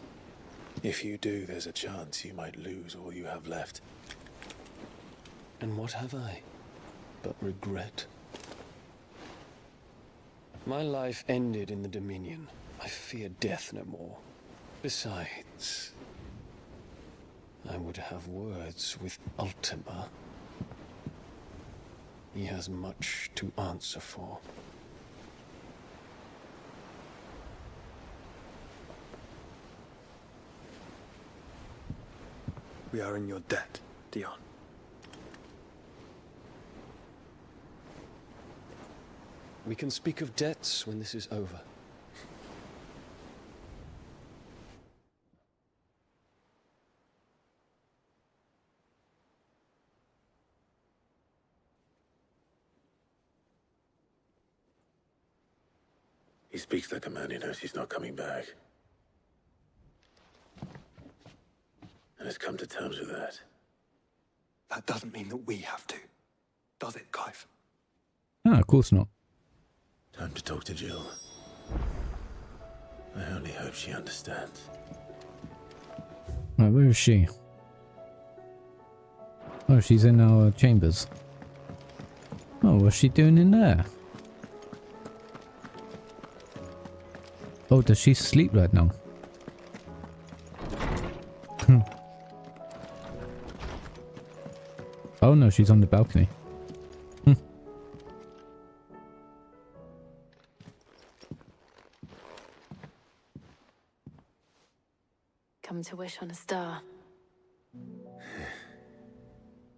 [SPEAKER 3] If you do, there's a chance you might lose all you have left.
[SPEAKER 4] And what have I but regret? My life ended in the Dominion. I fear death no more. Besides, I would have words with Ultima. He has much to answer for.
[SPEAKER 19] We are in your debt, Dion.
[SPEAKER 4] We can speak of debts when this is over.
[SPEAKER 3] He speaks like a man who knows he's not coming back. And has come to terms with that.
[SPEAKER 2] That doesn't mean that we have to, does it, Clive?
[SPEAKER 1] Ah, of course not.
[SPEAKER 3] Time to talk to Jill. I only hope she understands.
[SPEAKER 1] Right, where is she? Oh, she's in our chambers. Oh, what's she doing in there? Oh, does she sleep right now? Oh no, she's on the balcony.
[SPEAKER 5] Come to wish on a star.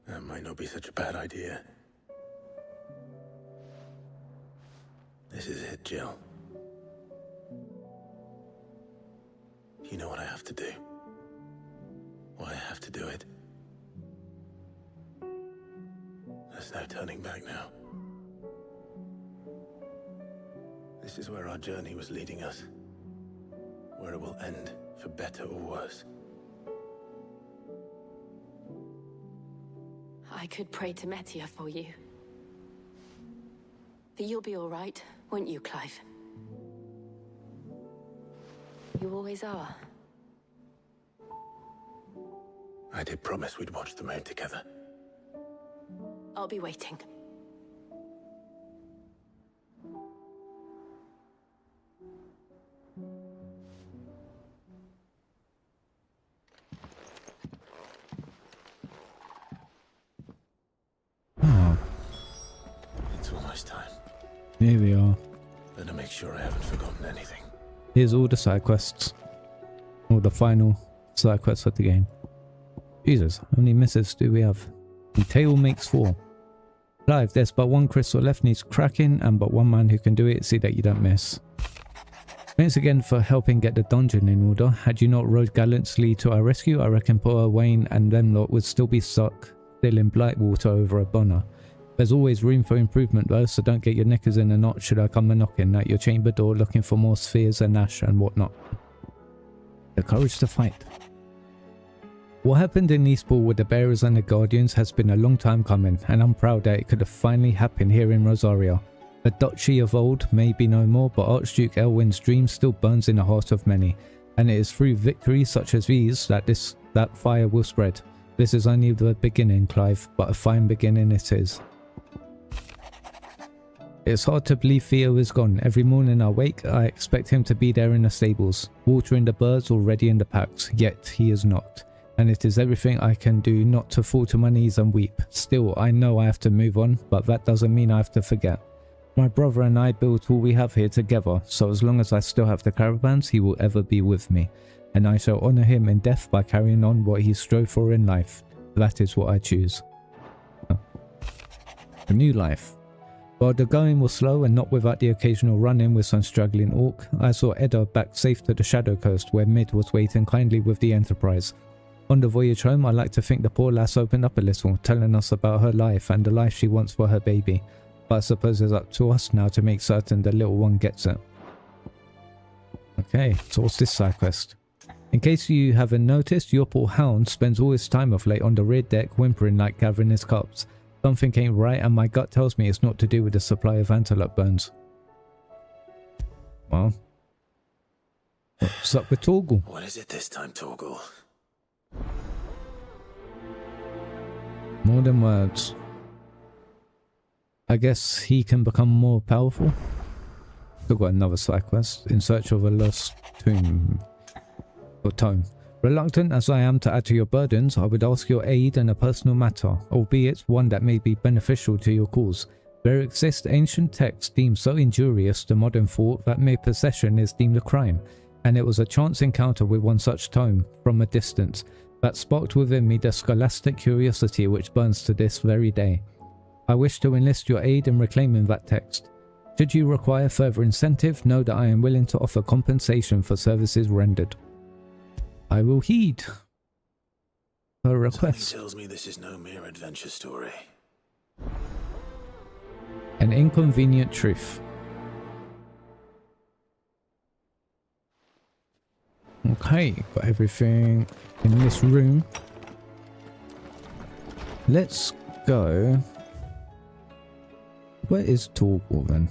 [SPEAKER 3] That might not be such a bad idea. This is it, Jill. You know what I have to do. Why I have to do it. There's no turning back now. This is where our journey was leading us. Where it will end, for better or worse.
[SPEAKER 5] I could pray to Metia for you. But you'll be all right, won't you, Clive? You always are.
[SPEAKER 3] I did promise we'd watch the moon together.
[SPEAKER 5] I'll be waiting.
[SPEAKER 1] Oh,
[SPEAKER 3] It's almost time.
[SPEAKER 1] here we are.
[SPEAKER 3] Better make sure I haven't forgotten anything.
[SPEAKER 1] Here's all the side quests. All the final side quests of the game. Jesus, how many misses do we have? And Tail makes 4. Clive, there's but one crystal left, needs cracking, and but one man who can do it. See that you don't miss. Thanks again for helping get the dungeon in order. Had you not rode gallantly to our rescue, I reckon poor Wayne and them lot would still be stuck still in Blightwater over a bonner. There's always room for improvement though, so don't get your knickers in a knot should I come a-knocking at your chamber door looking for more spheres and ash and whatnot. The courage to fight. What happened in Eastport with the Bearers and the Guardians has been a long time coming, and I'm proud that it could have finally happened here in Rosaria. The duchy of old may be no more, but Archduke Elwin's dream still burns in the heart of many, and it is through victories such as these that fire will spread. This is only the beginning, Clive, but a fine beginning it is. It's hard to believe Theo is gone. Every morning I wake, I expect him to be there in the stables, watering the birds already in the packs, yet he is not. And it is everything I can do not to fall to my knees and weep. Still, I know I have to move on, but that doesn't mean I have to forget. My brother and I built all we have here together, so as long as I still have the caravans, he will ever be with me. And I shall honour him in death by carrying on what he strove for in life. That is what I choose. A new life. While the going was slow and not without the occasional run-in with some struggling orc, I saw Edda back safe to the Shadow Coast where Mid was waiting kindly with the Enterprise. On the voyage home, I like to think the poor lass opened up a little, telling us about her life and the life she wants for her baby. But I suppose it's up to us now to make certain the little one gets it. Okay, so what's this side quest? In case you haven't noticed, your poor hound spends all his time of late on the rear deck whimpering like gathering his cups. Something ain't right and my gut tells me it's not to do with the supply of antelope bones. Well, what's up with Torgal?
[SPEAKER 3] What is it this time, Torgal?
[SPEAKER 1] More than words. I guess he can become more powerful. Still got another side quest. In search of a lost tomb. Or tome. Reluctant as I am to add to your burdens, I would ask your aid in a personal matter, albeit one that may be beneficial to your cause. There exist ancient texts deemed so injurious to modern thought that mere possession is deemed a crime, and it was a chance encounter with one such tome, from a distance, that sparked within me the scholastic curiosity which burns to this very day. I wish to enlist your aid in reclaiming that text. Should you require further incentive, know that I am willing to offer compensation for services rendered. I will heed her request.
[SPEAKER 3] Something tells me this is no mere adventure story.
[SPEAKER 1] An inconvenient truth. Okay, got everything in this room. Let's go. Where is Torgal then?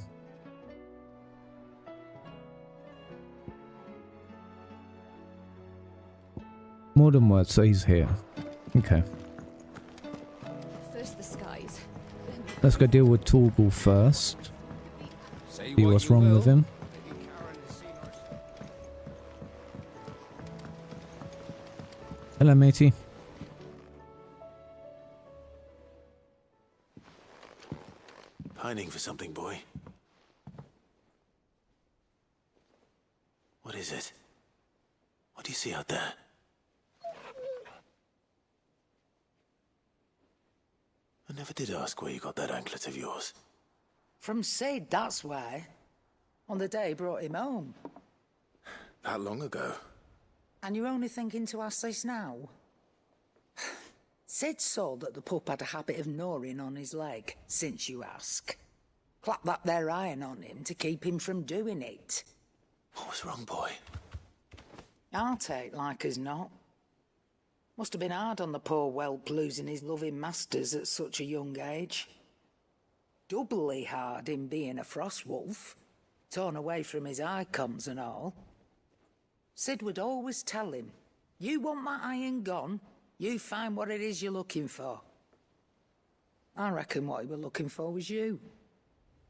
[SPEAKER 1] More than words, so he's here. Okay.
[SPEAKER 15] First the skies.
[SPEAKER 1] Let's go deal with Torgal first. See what's wrong with him. Hello, matey.
[SPEAKER 3] Pining for something, boy. What is it? What do you see out there? I never did ask where you got that anklet of yours.
[SPEAKER 17] From Sid, that's why. On the day he brought him home.
[SPEAKER 3] That long ago?
[SPEAKER 17] And you're only thinking to ask this now? Sid saw that the pup had a habit of gnawing on his leg, since you ask. Clap that there iron on him to keep him from doing it.
[SPEAKER 3] What was wrong, boy?
[SPEAKER 17] I'll take like as not. Must have been hard on the poor whelp losing his loving masters at such a young age. Doubly hard in being a frost wolf, torn away from his icons and all. Sid would always tell him, you want that iron gone, you find what it is you're looking for. I reckon what he were looking for was you.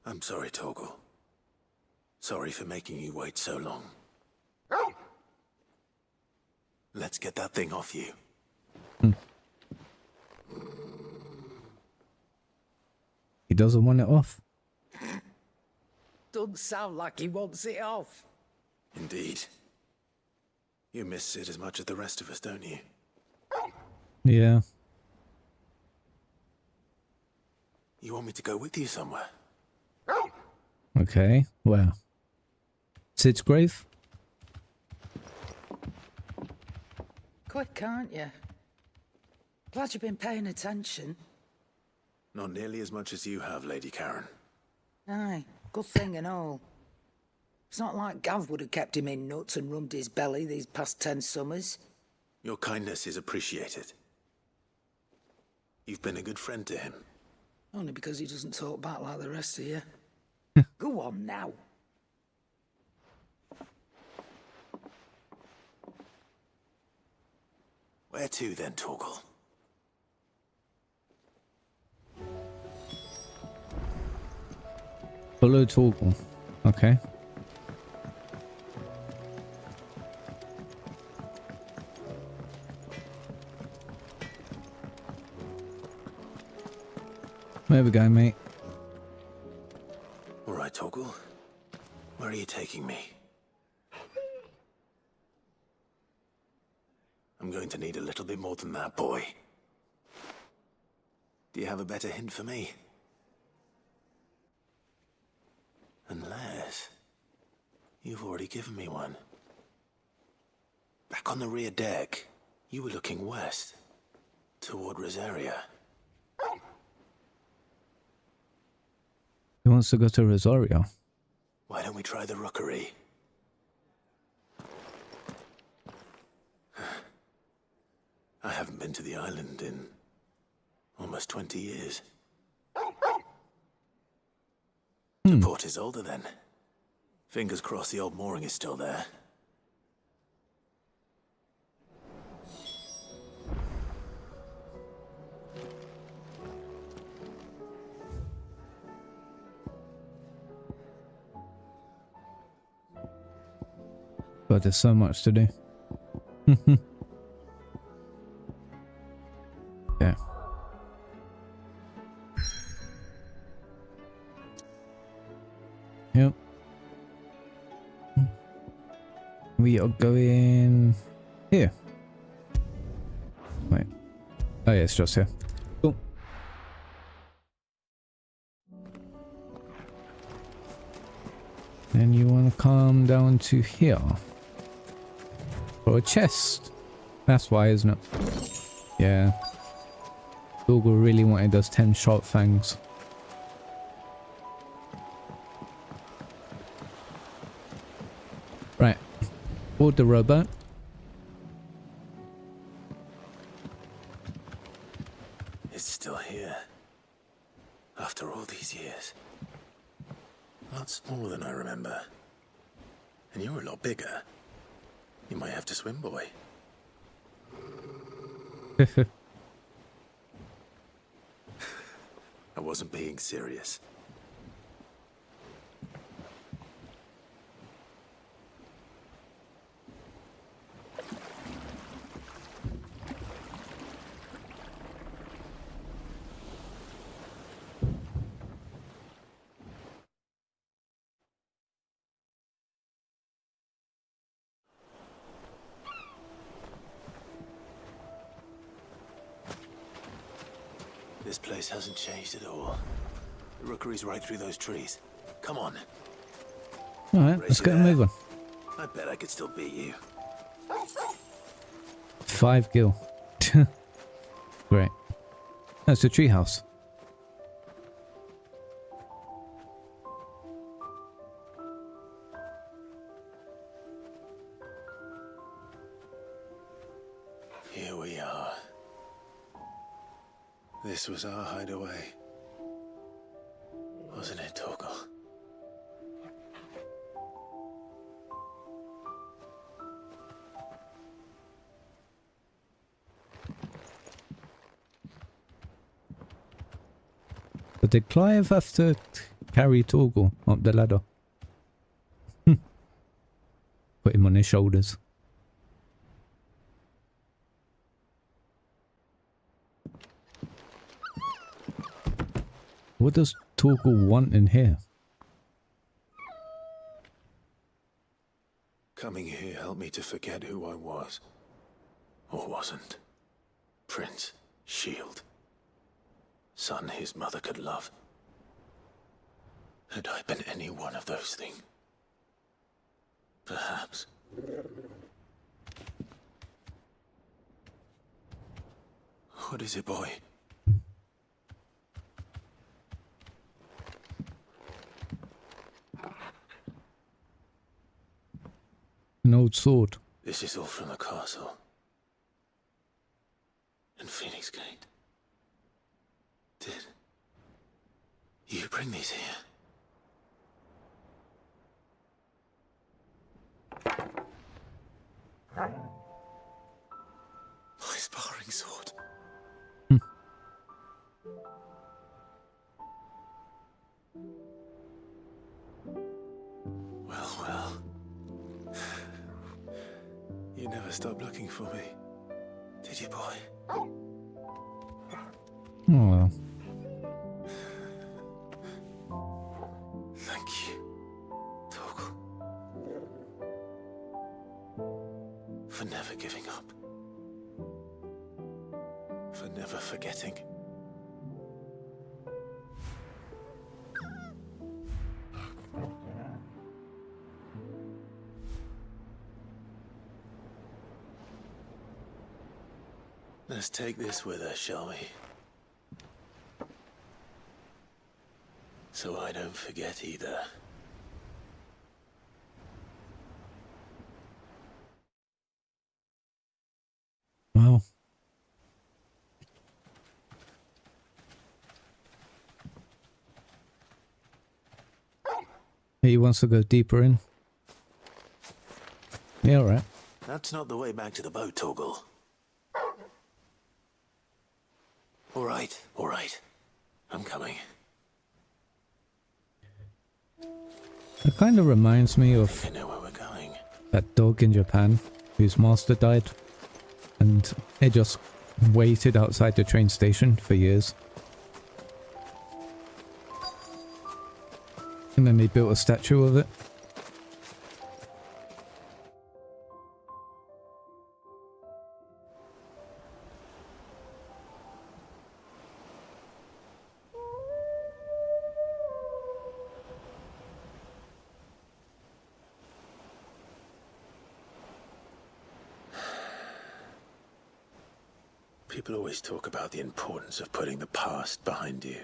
[SPEAKER 3] I'm sorry, Torgal. Sorry for making you wait so long. Let's get that thing off you.
[SPEAKER 1] He doesn't want it off.
[SPEAKER 17] Doesn't sound like he wants it off.
[SPEAKER 3] Indeed. You miss Sid as much as the rest of us, don't you?
[SPEAKER 1] Yeah.
[SPEAKER 3] You want me to go with you somewhere?
[SPEAKER 1] Okay, where? Sid's grave?
[SPEAKER 17] Quick, aren't you? Glad you've been paying attention.
[SPEAKER 3] Not nearly as much as you have, Lady Karen.
[SPEAKER 17] Aye, good thing and all. It's not like Gav would have kept him in nuts and rubbed his belly these past 10 summers.
[SPEAKER 7] Your kindness is appreciated. You've been a good friend to him.
[SPEAKER 17] Only because he doesn't talk back like the rest of you. Go on now.
[SPEAKER 7] Where to then, Torgal?
[SPEAKER 1] Follow Torgal. Okay. There we go, mate.
[SPEAKER 7] All right, Torgal. Where are you taking me? I'm going to need a little bit more than that, boy. Do you have a better hint for me? Unless you've already given me one. Back on the rear deck, you were looking west, toward Rosaria.
[SPEAKER 1] He wants to go to Rosario.
[SPEAKER 7] Why don't we try the rookery? I haven't been to the island in almost 20 years. The port is older then. Fingers crossed the old mooring is still there.
[SPEAKER 1] But there's so much to do. Yeah. Yep. We are going here. Wait. Oh yeah, it's just here. Cool. And you want to come down to here. For a chest. That's why, isn't it? Yeah. Google really wanted those 10 sharp fangs. Right. Board the rowboat.
[SPEAKER 7] It's still here. After all these years. A lot smaller than I remember. And you're a lot bigger. You might have to swim, boy. I wasn't being serious. This place hasn't changed at all. The rookery's right through those trees. Come on.
[SPEAKER 1] Alright, let's get moving.
[SPEAKER 7] I bet I could still beat you.
[SPEAKER 1] 5 gil. Great. That's the treehouse.
[SPEAKER 7] Here we are. This was our hideaway. Wasn't it, Torgal?
[SPEAKER 1] But did Clive have to carry Torgal up the ladder? Put him on his shoulders. What does Torgal want in here?
[SPEAKER 7] Coming here helped me to forget who I was. Or wasn't. Prince, shield. Son his mother could love. Had I been any one of those things? Perhaps. What is it, boy?
[SPEAKER 1] An old sword.
[SPEAKER 7] This is all from the castle.
[SPEAKER 3] Phoenix Gate. Did you bring these here? My sparring sword. Well. You never stopped looking for me, did you, boy?
[SPEAKER 1] Oh well.
[SPEAKER 3] Thank you, Torgal, for never giving up, for never forgetting. Let's take this with us, shall we? So I don't forget either.
[SPEAKER 1] Wow. He wants to go deeper in. Yeah, all right.
[SPEAKER 3] That's not the way back to the boat, Torgal. All right. I'm coming.
[SPEAKER 1] It kind of reminds me of
[SPEAKER 3] You know where we're going.
[SPEAKER 1] that dog in Japan whose master died, and it just waited outside the train station for years. And then they built a statue of it.
[SPEAKER 3] People always talk about the importance of putting the past behind you.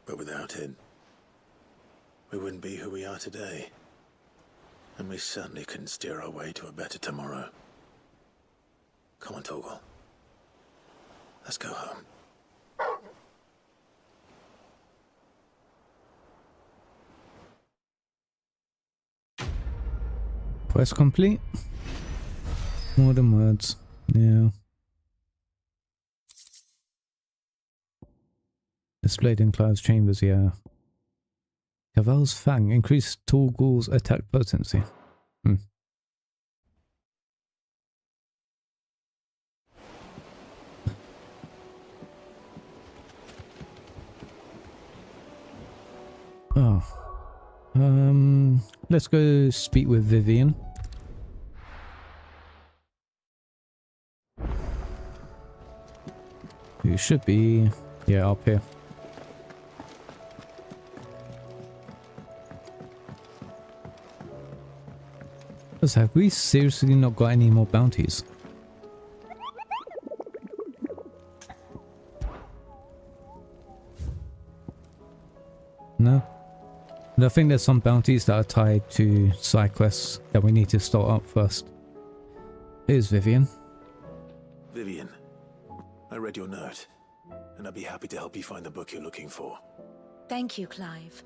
[SPEAKER 3] But without it, we wouldn't be who we are today. And we certainly couldn't steer our way to a better tomorrow. Come on, Torgal. Let's go home.
[SPEAKER 1] Quest complete. More than words. Yeah. Displayed in Clive's chambers, yeah. Caval's Fang. Increased Torgal's attack potency. Oh. Let's go speak with Vivian. Who should be, yeah, up here. Have we seriously not got any more bounties? No? And I think there's some bounties that are tied to side quests that we need to start up first. Here's Vivian.
[SPEAKER 3] Vivian, I read your note, and I'd be happy to help you find the book you're looking for.
[SPEAKER 5] Thank you, Clive.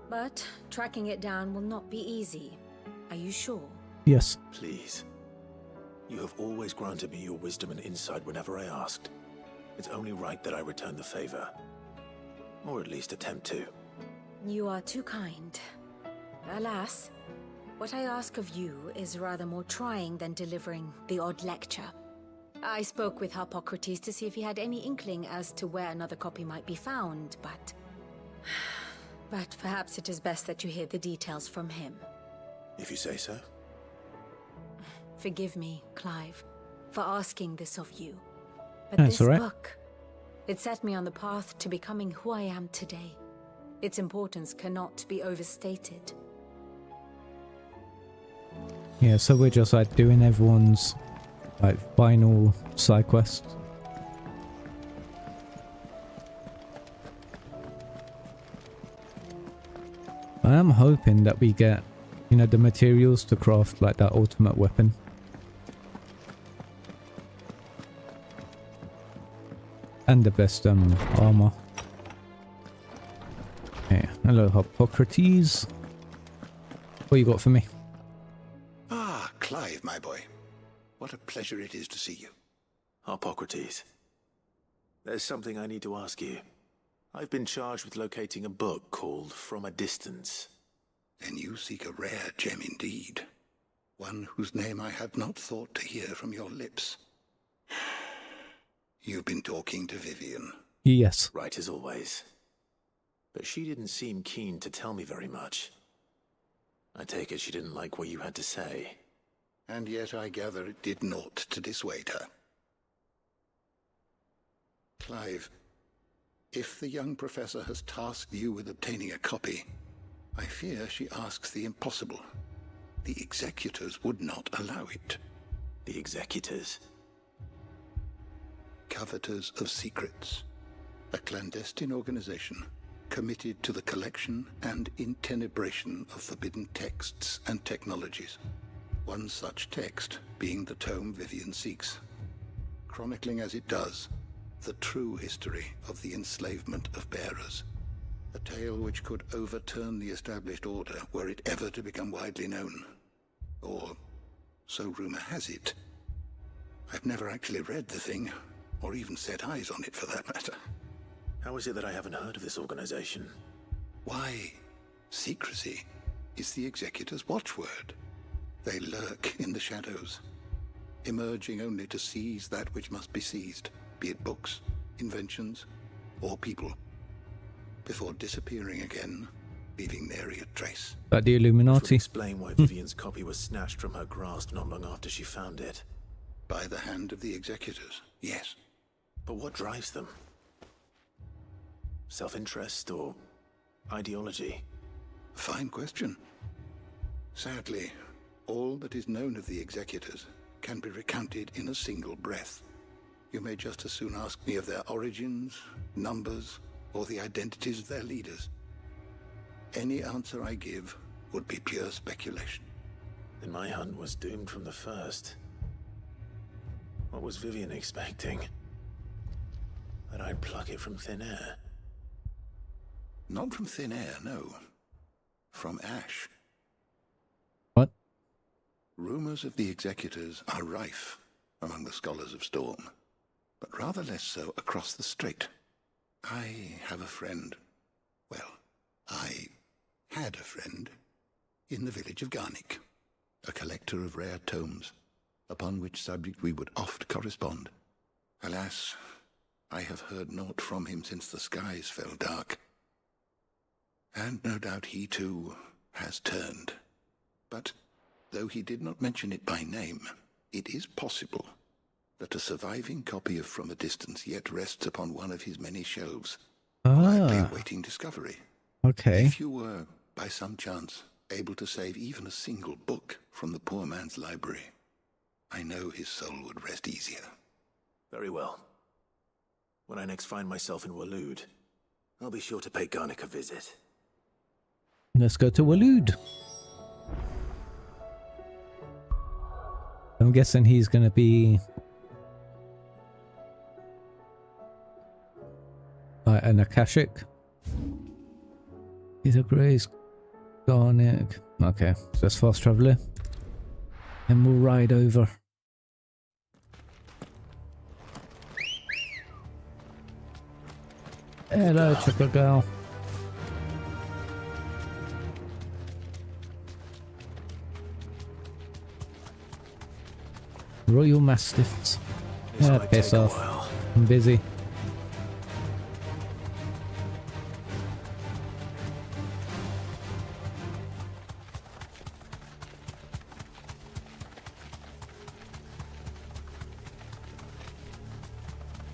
[SPEAKER 5] But tracking it down will not be easy. Are you sure?
[SPEAKER 1] Yes.
[SPEAKER 3] Please. You have always granted me your wisdom and insight whenever I asked. It's only right that I return the favor. Or at least attempt to.
[SPEAKER 5] You are too kind. Alas, what I ask of you is rather more trying than delivering the odd lecture. I spoke with Harpocrates to see if he had any inkling as to where another copy might be found, but perhaps it is best that you hear the details from him.
[SPEAKER 3] If you say so.
[SPEAKER 5] Forgive me, Clive, for asking this of you. But
[SPEAKER 1] That's
[SPEAKER 5] this
[SPEAKER 1] all right.
[SPEAKER 5] book, it set me on the path to becoming who I am today. Its importance cannot be overstated.
[SPEAKER 1] Yeah, so we're just like doing everyone's like final side quest. I am hoping that we get, you know, the materials to craft like that ultimate weapon. And the best armor. Okay, hello Hippocrates. What you got for me?
[SPEAKER 13] Ah, Clive, my boy. What a pleasure it is to see you.
[SPEAKER 3] Hippocrates. There's something I need to ask you. I've been charged with locating a book called From a Distance.
[SPEAKER 13] Then you seek a rare gem indeed. One whose name I had not thought to hear from your lips. You've been talking to Vivian.
[SPEAKER 1] Yes.
[SPEAKER 3] Right as always. But she didn't seem keen to tell me very much. I take it she didn't like what you had to say.
[SPEAKER 13] And yet I gather it did naught to dissuade her. Clive, if the young professor has tasked you with obtaining a copy, I fear she asks the impossible. The executors would not allow it.
[SPEAKER 3] The executors?
[SPEAKER 13] Coveters of Secrets. A clandestine organization committed to the collection and intenebration of forbidden texts and technologies. One such text being the tome Vivian seeks, chronicling as it does the true history of the enslavement of bearers. A tale which could overturn the established order were it ever to become widely known. Or, so rumor has it. I've never actually read the thing, or even set eyes on it for that matter.
[SPEAKER 3] How is it that I haven't heard of this organization?
[SPEAKER 13] Why, secrecy is the executor's watchword. They lurk in the shadows, emerging only to seize that which must be seized, be it books, inventions, or people, before disappearing again, leaving nary a trace.
[SPEAKER 1] That the
[SPEAKER 3] Which would
[SPEAKER 1] Illuminati.
[SPEAKER 3] explain why Vivian's copy was snatched from her grasp not long after she found it.
[SPEAKER 13] By the hand of the executors, yes.
[SPEAKER 3] But what drives them? Self-interest or ideology?
[SPEAKER 13] Fine question. Sadly, all that is known of the executors can be recounted in a single breath. You may just as soon ask me of their origins, numbers, or the identities of their leaders. Any answer I give would be pure speculation.
[SPEAKER 3] Then my hunt was doomed from the first. What was Vivian expecting? That I'd pluck it from thin air?
[SPEAKER 13] Not from thin air, no. From ash.
[SPEAKER 1] What?
[SPEAKER 13] Rumors of the executors are rife among the scholars of Storm, but rather less so across the strait. I have a friend. Well, I had a friend in the village of Garnick, a collector of rare tomes, upon which subject we would oft correspond. Alas, I have heard naught from him since the skies fell dark. And no doubt he too has turned. But though he did not mention it by name, it is possible that a surviving copy of From a Distance yet rests upon one of his many shelves, quietly awaiting discovery.
[SPEAKER 1] Okay.
[SPEAKER 13] If you were, by some chance, able to save even a single book from the poor man's library, I know his soul would rest easier.
[SPEAKER 3] Very well. When I next find myself in Waloed, I'll be sure to pay Garnick a visit.
[SPEAKER 1] Let's go to Waloed. I'm guessing he's going to be an Akashic. He's a Grace Garnick. Okay, so let's fast travel here. And we'll ride over. Hello, Chocolate Girl. Royal Mastiffs. Yeah, piss off. I'm busy.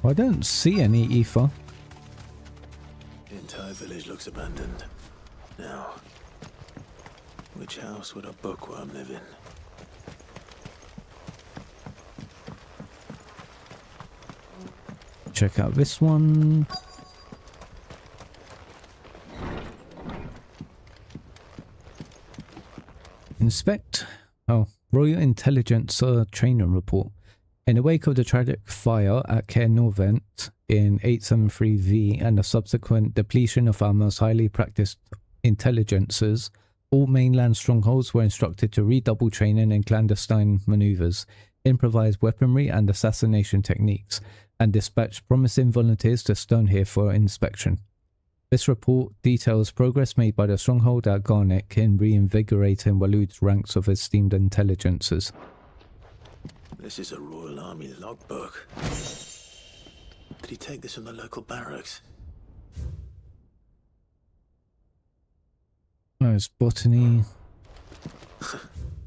[SPEAKER 1] I don't see any ether.
[SPEAKER 3] The entire village looks abandoned. Now, which house would a bookworm live in?
[SPEAKER 1] Check out this one. Inspect. Oh, Royal Intelligence Trainer Report. In the wake of the tragic fire at Cair Norvent in 873V and the subsequent depletion of our most highly practiced intelligencers, all mainland strongholds were instructed to redouble training in clandestine maneuvers, improvised weaponry and assassination techniques, and dispatch promising volunteers to Stonehill for inspection. This report details progress made by the stronghold at Garnick in reinvigorating Waloed's ranks of esteemed intelligencers.
[SPEAKER 3] This is a Royal Army logbook. Did he take this from the local barracks?
[SPEAKER 1] There's botany.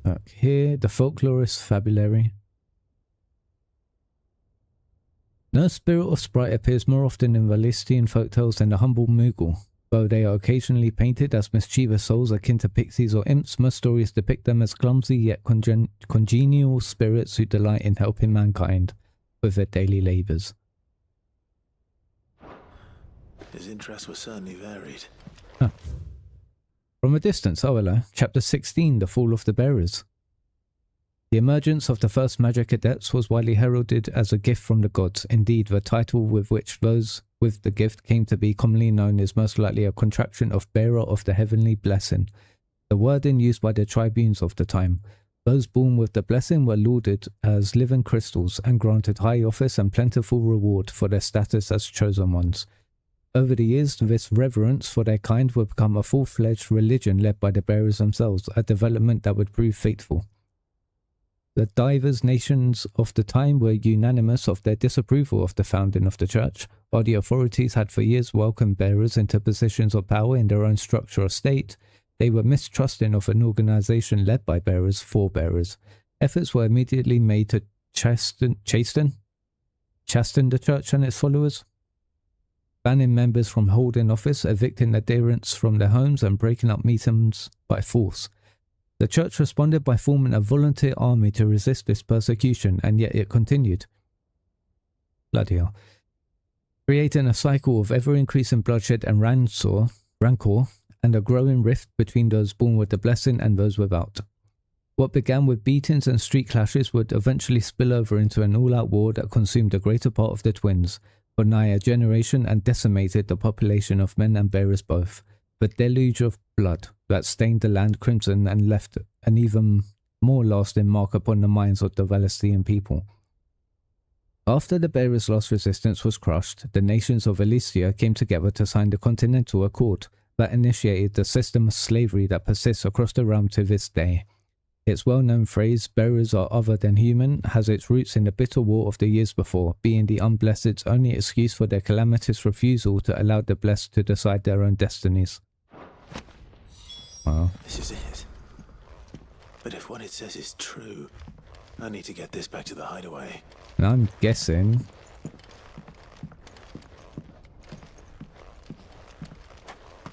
[SPEAKER 1] Back here, the folklorist fabulary. No spirit or sprite appears more often in Valestian folktales than the humble Moogle. Though they are occasionally painted as mischievous souls akin to pixies or imps, most stories depict them as clumsy yet congenial spirits who delight in helping mankind with their daily labours.
[SPEAKER 3] His interests were certainly varied.
[SPEAKER 1] Huh. From a distance, oh hello, Chapter 16, The Fall of the Bearers. The emergence of the first magic adepts was widely heralded as a gift from the gods. Indeed, the title with which those with the gift came to be commonly known is most likely a contraction of bearer of the heavenly blessing, the wording used by the tribunes of the time. Those born with the blessing were lauded as living crystals and granted high office and plentiful reward for their status as chosen ones. Over the years, this reverence for their kind would become a full-fledged religion led by the bearers themselves, a development that would prove fateful. The divers nations of the time were unanimous of their disapproval of the founding of the church, while the authorities had for years welcomed bearers into positions of power in their own structure or state. They were mistrusting of an organization led by bearers for bearers. Efforts were immediately made to chasten the church and its followers, banning members from holding office, evicting adherents from their homes, and breaking up meetings by force. The church responded by forming a volunteer army to resist this persecution, and yet it continued. Bloody hell. Creating a cycle of ever-increasing bloodshed and rancor, and a growing rift between those born with the blessing and those without. What began with beatings and street clashes would eventually spill over into an all-out war that consumed the greater part of the twins, for nigh a generation, and decimated the population of men and bearers both. The deluge of blood that stained the land crimson and left an even more lasting mark upon the minds of the Valestian people. After the bearers' last resistance was crushed, the nations of Elysia came together to sign the Continental Accord that initiated the system of slavery that persists across the realm to this day. Its well-known phrase, "bearers are other than human," has its roots in the bitter war of the years before, being the unblessed's only excuse for their calamitous refusal to allow the blessed to decide their own destinies. Wow.
[SPEAKER 3] This is it. But if what it says is true, I need to get this back to the hideaway.
[SPEAKER 1] And I'm guessing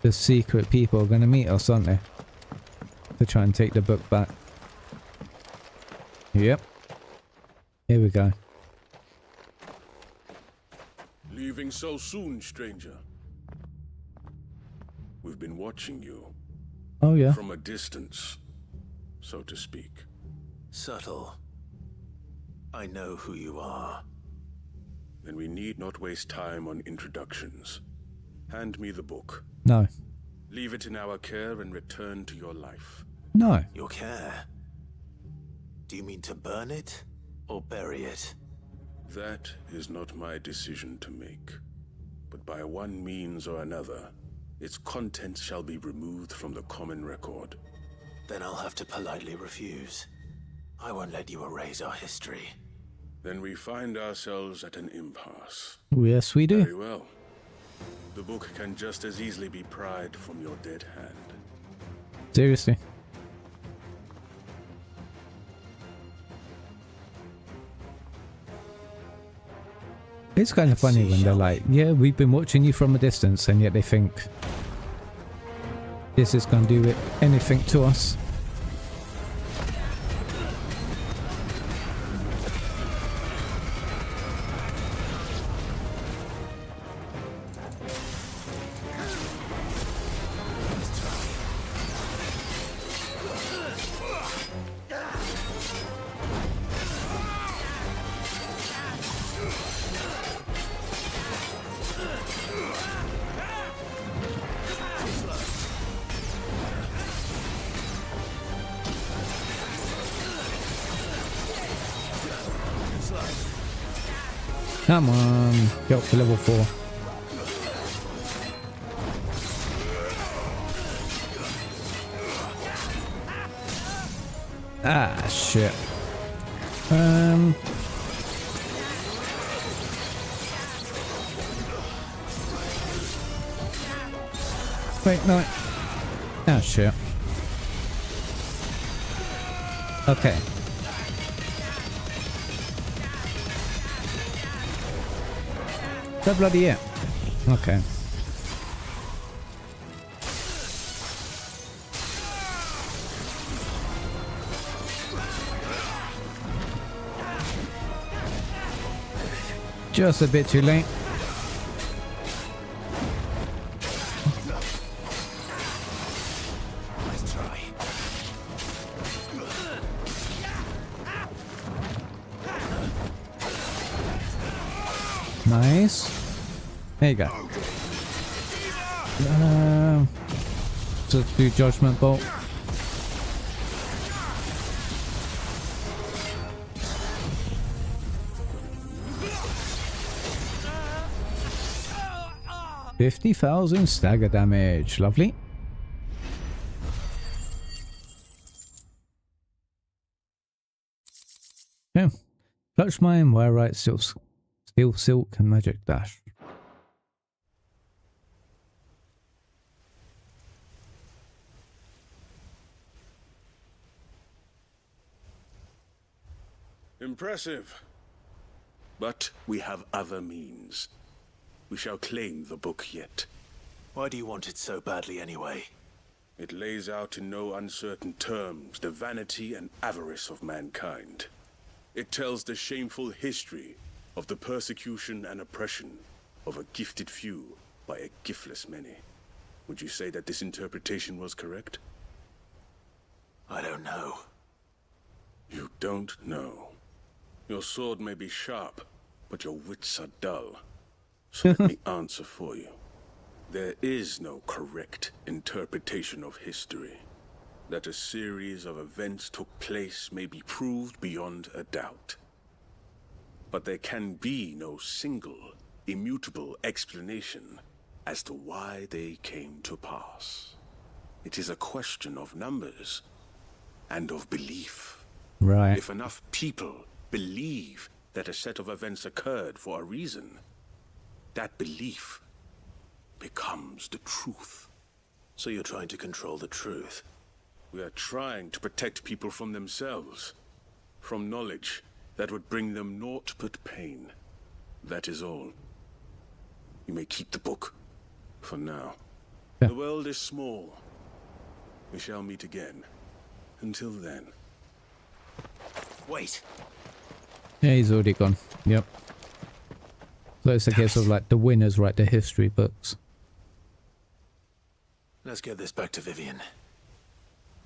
[SPEAKER 1] the secret people are going to meet us, aren't they? To try and take the book back. Yep. Here we go.
[SPEAKER 12] Leaving so soon, stranger? We've been watching you.
[SPEAKER 1] Oh, yeah.
[SPEAKER 12] From a distance, so to speak.
[SPEAKER 3] Subtle. I know who you are.
[SPEAKER 12] Then we need not waste time on introductions. Hand me the book.
[SPEAKER 1] No.
[SPEAKER 12] Leave it in our care and return to your life.
[SPEAKER 1] No.
[SPEAKER 3] Your care? Do you mean to burn it or bury it?
[SPEAKER 12] That is not my decision to make. But by one means or another, its contents shall be removed from the common record.
[SPEAKER 3] Then I'll have to politely refuse. I won't let you erase our history.
[SPEAKER 12] Then we find ourselves at an impasse.
[SPEAKER 1] Yes, we do.
[SPEAKER 12] Very well. The book can just as easily be pried from your dead hand.
[SPEAKER 1] Seriously. It's kind of funny when they're like, yeah, we've been watching you from a distance, and yet they think this is going to do anything to us. Come on, get up to level 4. Ah, shit. Wait, no. Ah, shit. Okay. That bloody it. Okay. Just a bit too late.
[SPEAKER 7] Let's try.
[SPEAKER 1] Nice. There you go. Just do Judgment Bolt. $50,000 stagger damage. Lovely. Yeah. Clutch Mine, Wirite, Steel Silk, and Magic Dash.
[SPEAKER 12] Impressive. But we have other means. We shall claim the book yet.
[SPEAKER 7] Why do you want it so badly anyway?
[SPEAKER 12] It lays out in no uncertain terms the vanity and avarice of mankind. It tells the shameful history of the persecution and oppression of a gifted few by a giftless many. Would you say that this interpretation was correct?
[SPEAKER 7] I don't know.
[SPEAKER 12] You don't know. Your sword may be sharp, but your wits are dull. So let me answer for you. There is no correct interpretation of history. That a series of events took place may be proved beyond a doubt. But there can be no single, immutable explanation as to why they came to pass. It is a question of numbers and of belief.
[SPEAKER 1] Right.
[SPEAKER 12] If enough people believe that a set of events occurred for a reason, that belief becomes the truth.
[SPEAKER 7] So you're trying to control the truth?
[SPEAKER 12] We are trying to protect people from themselves, from knowledge that would bring them naught but pain. That is all. You may keep the book, for now.
[SPEAKER 1] Yeah.
[SPEAKER 12] The world is small. We shall meet again. Until then.
[SPEAKER 7] Wait.
[SPEAKER 1] Yeah, he's already gone. Yep. So it's a case of like the winners write the history books.
[SPEAKER 7] Let's get this back to Vivian.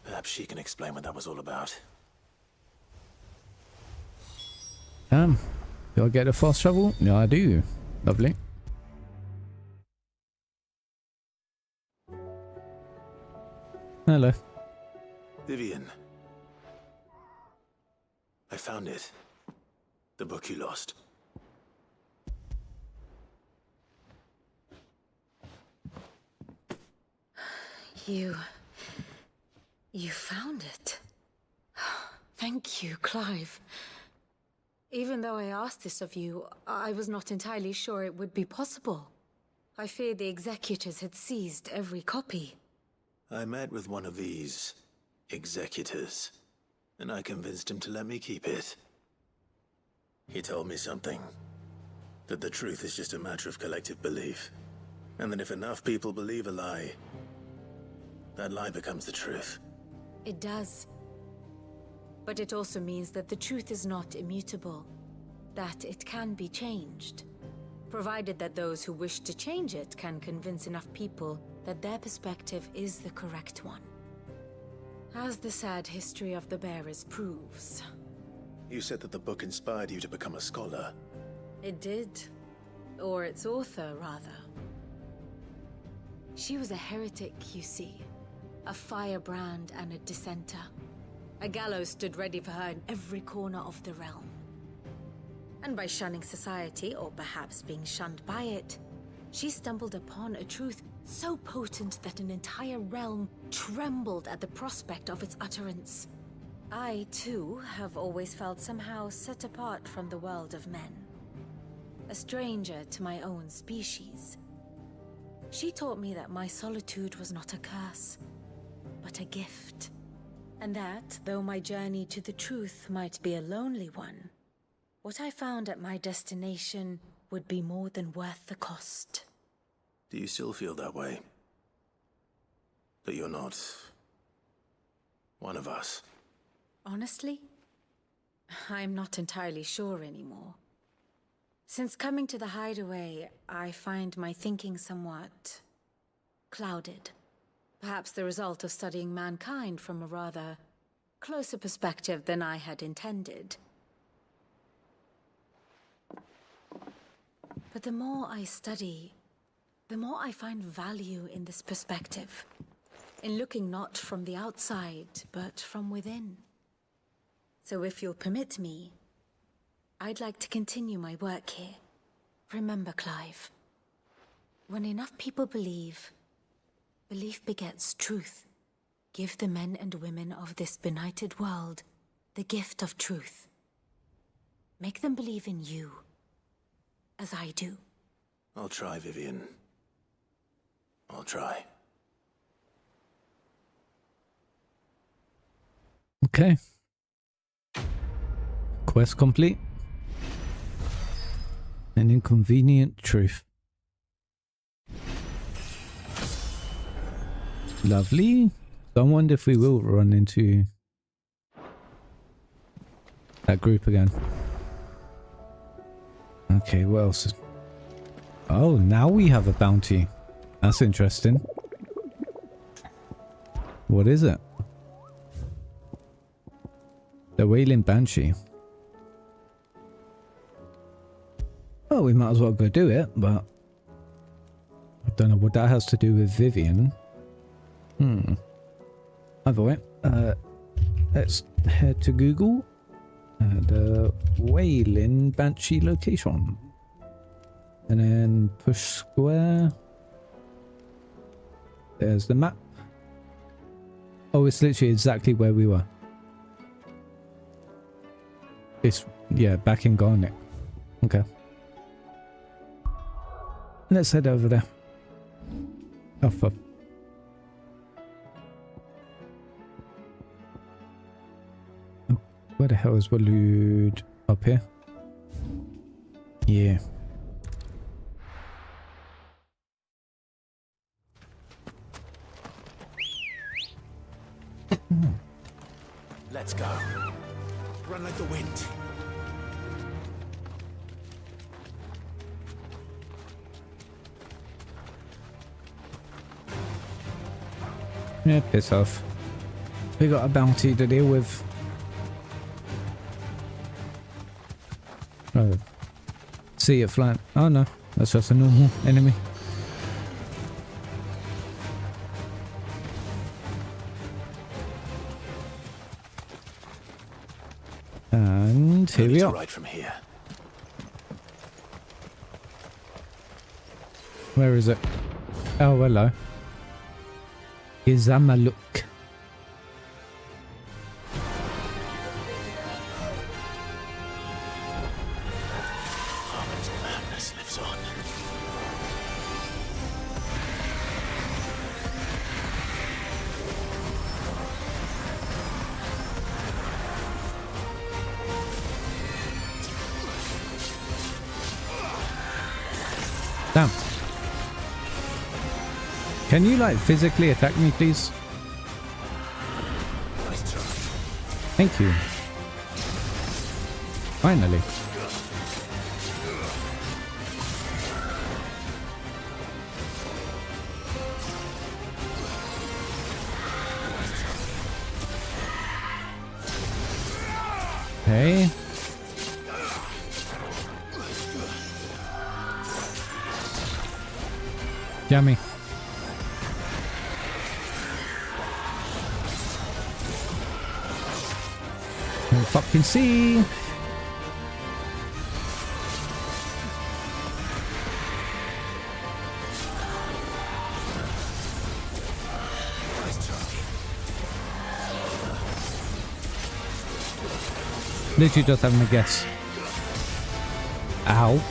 [SPEAKER 7] Perhaps she can explain what that was all about.
[SPEAKER 1] Do I get a fast travel? Yeah, I do. Lovely. Hello.
[SPEAKER 7] Vivian. I found it. The book you lost.
[SPEAKER 5] You found it. Thank you, Clive. Even though I asked this of you, I was not entirely sure it would be possible. I feared the executors had seized every copy.
[SPEAKER 7] I met with one of these executors, and I convinced him to let me keep it. He told me something. That the truth is just a matter of collective belief. And that if enough people believe a lie, that lie becomes the truth.
[SPEAKER 5] It does. But it also means that the truth is not immutable. That it can be changed. Provided that those who wish to change it can convince enough people that their perspective is the correct one. As the sad history of the bearers proves.
[SPEAKER 7] You said that the book inspired you to become a scholar.
[SPEAKER 5] It did. Or its author, rather. She was a heretic, you see. A firebrand and a dissenter. A gallows stood ready for her in every corner of the realm. And by shunning society, or perhaps being shunned by it, she stumbled upon a truth so potent that an entire realm trembled at the prospect of its utterance. I, too, have always felt somehow set apart from the world of men. A stranger to my own species. She taught me that my solitude was not a curse, but a gift. And that, though my journey to the truth might be a lonely one, what I found at my destination would be more than worth the cost.
[SPEAKER 7] Do you still feel that way? That you're not one of us?
[SPEAKER 5] Honestly, I'm not entirely sure anymore. Since coming to the hideaway, I find my thinking somewhat clouded. Perhaps the result of studying mankind from a rather closer perspective than I had intended. But the more I study, the more I find value in this perspective. In looking not from the outside, but from within. So if you'll permit me, I'd like to continue my work here. Remember, Clive, when enough people believe, belief begets truth. Give the men and women of this benighted world the gift of truth. Make them believe in you, as I do.
[SPEAKER 7] I'll try, Vivian. I'll try.
[SPEAKER 1] Okay. Quest complete. An inconvenient truth. Lovely. So I wonder if we will run into that group again. Okay, what else? Oh, now we have a bounty. That's interesting. What is it? The Wailing Banshee. Well, we might as well go do it, but I don't know what that has to do with Vivian. Either way, let's head to Google. The Wailing Banshee location. And then push square. There's the map. Oh, it's literally exactly where we were. It's, yeah, back in Garnet. Okay. Let's head over there. Oh, fuck. Where the hell is Waloed? Up here? Yeah.
[SPEAKER 12] Let's go. Run like the wind.
[SPEAKER 1] Yeah, piss off. We got a bounty to deal with. Oh. See it flying. Oh no, that's just a normal enemy. And here we are.
[SPEAKER 7] Right from here.
[SPEAKER 1] Where is it? Oh, hello. Izamaluk.
[SPEAKER 7] Harmon's madness lives on.
[SPEAKER 1] Damn. Can you, like, physically attack me, please? Thank you. Finally. Okay. Yummy. Don't fucking see. Literally just having a guess. Ow.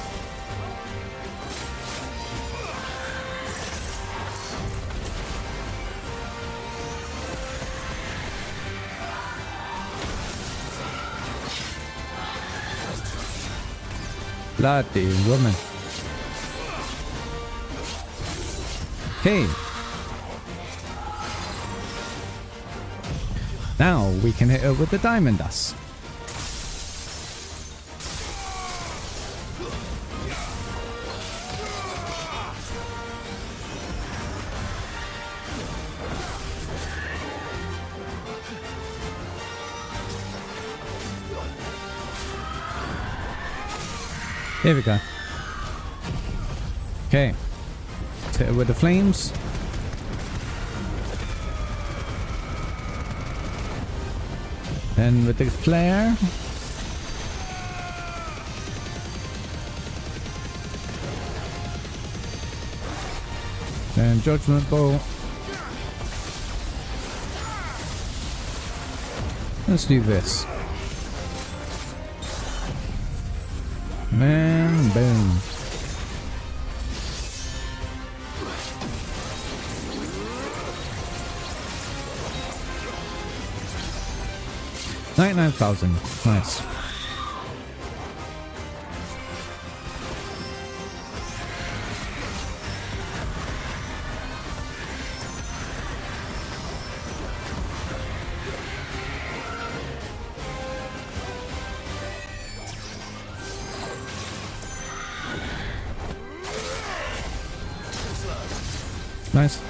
[SPEAKER 1] Bloody woman. Okay. Now we can hit her with the diamond dust. Here we go. Okay. Let's hit it with the flames. Then with the flare. And Judgment Bolt. Let's do this. Man, boom. $99,000. Nice. Nice.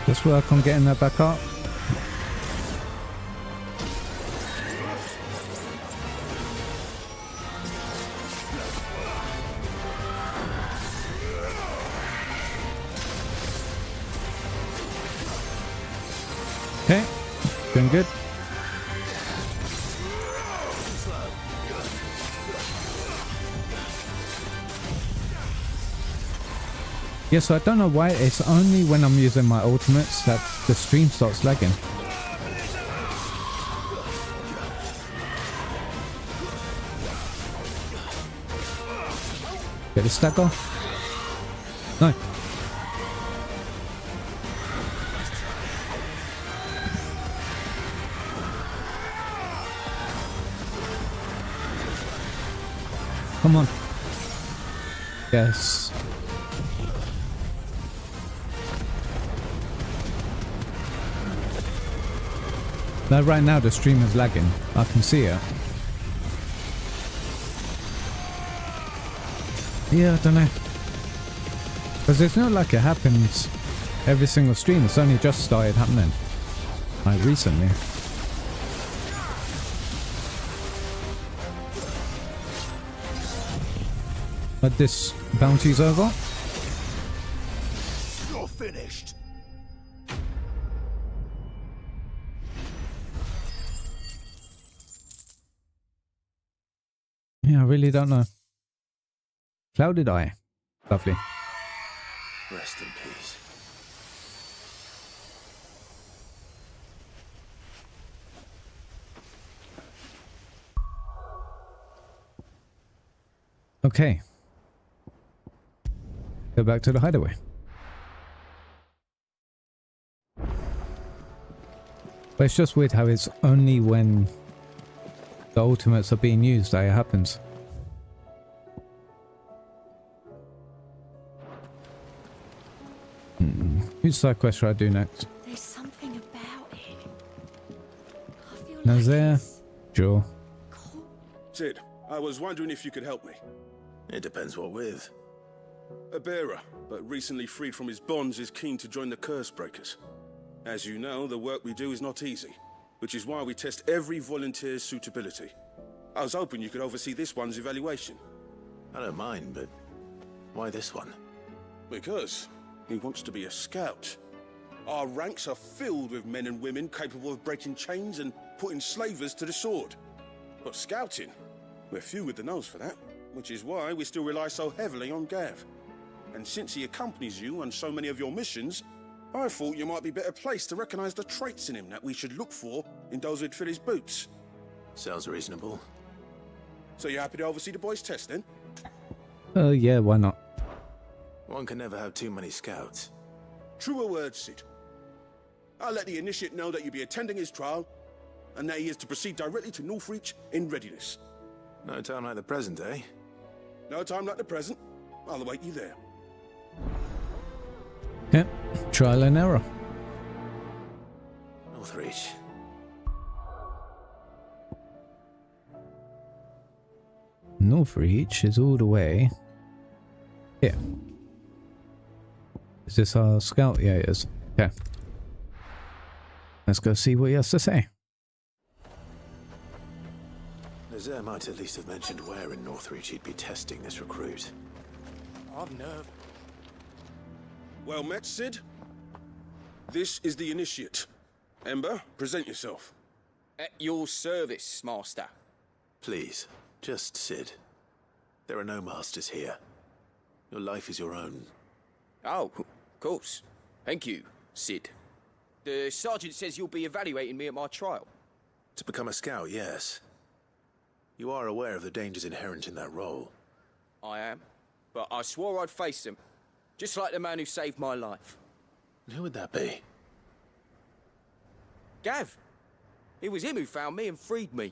[SPEAKER 1] Let's work on getting that back up. Okay, doing good. Yeah, so I don't know why it's only when I'm using my ultimates that the stream starts lagging. Get the stack off. No. Come on. Yes. Now, right now the stream is lagging. I can see it. Yeah, I don't know. Because it's not like it happens every single stream. It's only just started happening. Like recently. But this bounty's over.
[SPEAKER 12] You're finished.
[SPEAKER 1] Yeah, I really don't know. Clouded Eye. Lovely.
[SPEAKER 7] Rest in peace.
[SPEAKER 1] Okay. Go back to the hideaway. But it's just weird how it's only when the ultimates are being used that it happens. Whose side quest should I do next?
[SPEAKER 11] There's something about it. I feel
[SPEAKER 1] Nazaire?
[SPEAKER 11] like
[SPEAKER 1] Sure.
[SPEAKER 12] Sid, I was wondering if you could help me.
[SPEAKER 7] It depends what with.
[SPEAKER 12] A bearer, but recently freed from his bonds, is keen to join the Curse Breakers. As you know, the work we do is not easy, which is why we test every volunteer's suitability. I was hoping you could oversee this one's evaluation.
[SPEAKER 7] I don't mind, but why this one?
[SPEAKER 12] Because he wants to be a scout.
[SPEAKER 20] Our ranks are filled with men and women capable of breaking chains and putting slavers to the sword. But scouting, we're few with the nose for that, which is why we still rely so heavily on Gav. And since he accompanies you on so many of your missions, I thought you might be better placed to recognize the traits in him that we should look for in those who'd fill his boots.
[SPEAKER 3] Sounds reasonable.
[SPEAKER 20] So you happy to oversee the boys' test, then?
[SPEAKER 1] Yeah, why not?
[SPEAKER 3] One can never have too many scouts.
[SPEAKER 20] Truer words, Sid. I'll let the initiate know that you'll be attending his trial, and that he is to proceed directly to Northreach in readiness.
[SPEAKER 3] No time like the present, eh?
[SPEAKER 20] No time like the present. I'll await you there.
[SPEAKER 1] Yeah, trial and error.
[SPEAKER 3] Northreach.
[SPEAKER 1] Northreach is all the way here. Is this our scout? Yeah, it is. Okay. Let's go see what he has to say.
[SPEAKER 3] Nazaire might at least have mentioned where in Northreach he'd be testing this recruit.
[SPEAKER 2] I'm nervous.
[SPEAKER 20] Well met, Sid. This is the initiate. Ember, present yourself.
[SPEAKER 21] At your service, Master.
[SPEAKER 3] Please, just Sid. There are no masters here. Your life is your own.
[SPEAKER 21] Oh, of course. Thank you, Sid. The sergeant says you'll be evaluating me at my trial.
[SPEAKER 3] To become a scout, yes. You are aware of the dangers inherent in that role.
[SPEAKER 21] I am. But I swore I'd face them. Just like the man who saved my life.
[SPEAKER 3] Who would that be?
[SPEAKER 21] Gav. It was him who found me and freed me.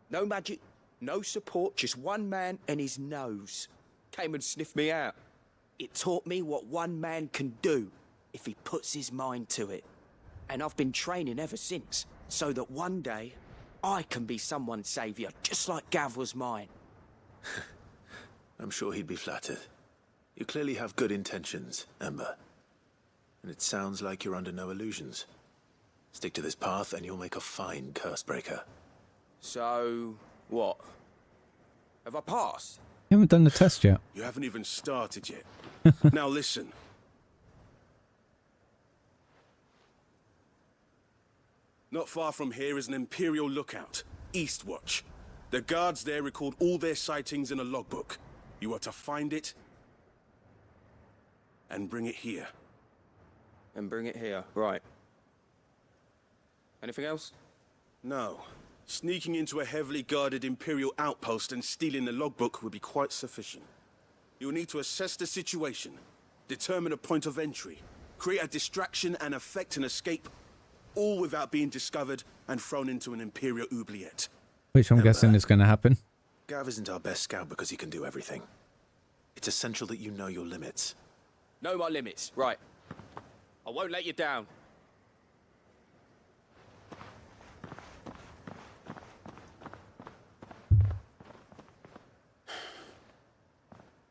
[SPEAKER 21] No magic, no support, just one man and his nose. Came and sniffed me out. It taught me what one man can do if he puts his mind to it. And I've been training ever since, so that one day I can be someone's saviour, just like Gav was mine.
[SPEAKER 3] I'm sure he'd be flattered. You clearly have good intentions, Ember. And it sounds like you're under no illusions. Stick to this path and you'll make a fine curse-breaker.
[SPEAKER 21] So, what? Have I passed?
[SPEAKER 1] You haven't done the test yet.
[SPEAKER 20] You haven't even started yet. Now listen. Not far from here is an Imperial lookout, Eastwatch. The guards there record all their sightings in a logbook. You are to find it and bring it here.
[SPEAKER 21] And bring it here, right. Anything else?
[SPEAKER 20] No. Sneaking into a heavily guarded Imperial outpost and stealing the logbook would be quite sufficient. You'll need to assess the situation, determine a point of entry, create a distraction and effect an escape, all without being discovered and thrown into an Imperial oubliette.
[SPEAKER 1] Which I'm guessing is going to happen.
[SPEAKER 3] Gav isn't our best scout because he can do everything. It's essential that you know your limits.
[SPEAKER 21] Know my limits, right. I won't let you down.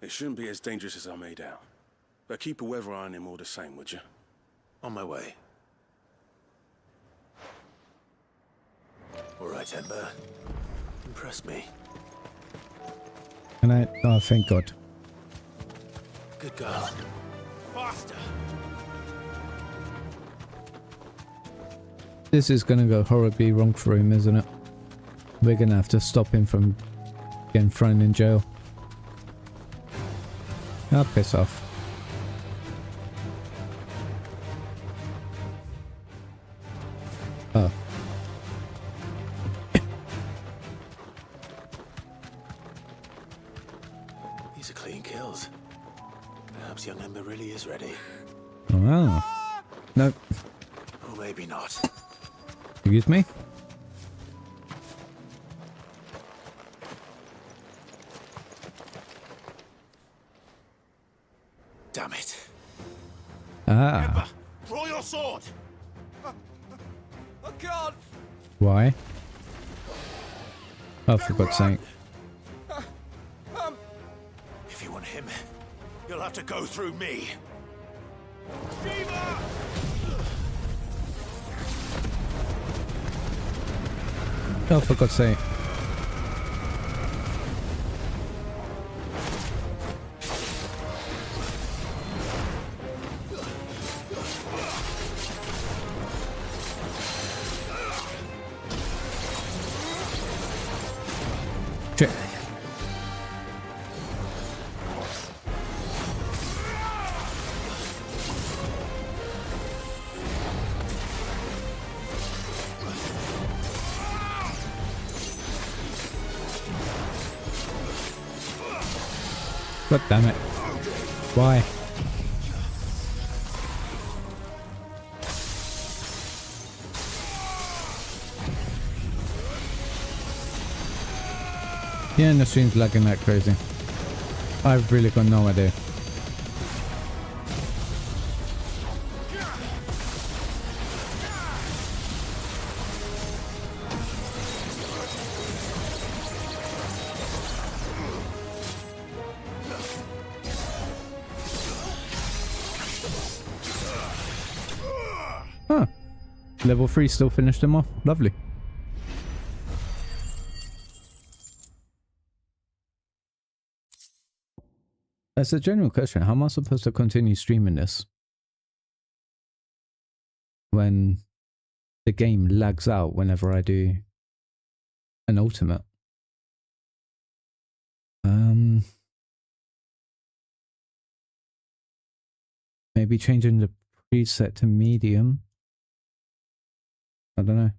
[SPEAKER 20] It shouldn't be as dangerous as I made out. But keep a weather eye on him all the same, would you?
[SPEAKER 3] On my way. All right, Ember. Impress me.
[SPEAKER 1] And oh, thank God.
[SPEAKER 3] Good girl.
[SPEAKER 20] Faster!
[SPEAKER 1] This is going to go horribly wrong for him, isn't it? We're going to have to stop him from getting thrown in jail. Ah, piss off. Oh.
[SPEAKER 3] These are clean kills. Perhaps young Ember really is ready.
[SPEAKER 1] Wow. Nope.
[SPEAKER 3] Or maybe not.
[SPEAKER 1] Excuse me?
[SPEAKER 3] Damn it.
[SPEAKER 1] Ah.
[SPEAKER 20] Ember, draw your sword!
[SPEAKER 21] I can't!
[SPEAKER 1] Why? Oh, for God's sake.
[SPEAKER 3] If you want him, you'll have to go through me.
[SPEAKER 1] Oh, for God's sake. God damn it. Why? Yeah, and the stream's lagging like crazy. I've really got no idea. Huh. Level 3 still finished him off. Lovely. As a general question, how am I supposed to continue streaming this when the game lags out whenever I do an ultimate? Maybe changing the preset to medium. I don't know.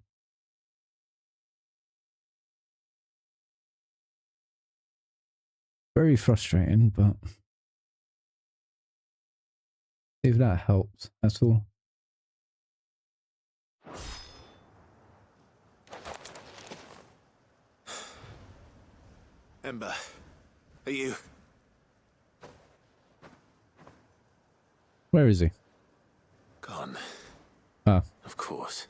[SPEAKER 1] Very frustrating, but if that helps, that's all.
[SPEAKER 7] Ember, are you?
[SPEAKER 1] Where is he?
[SPEAKER 7] Gone.
[SPEAKER 1] Ah.
[SPEAKER 7] Of course.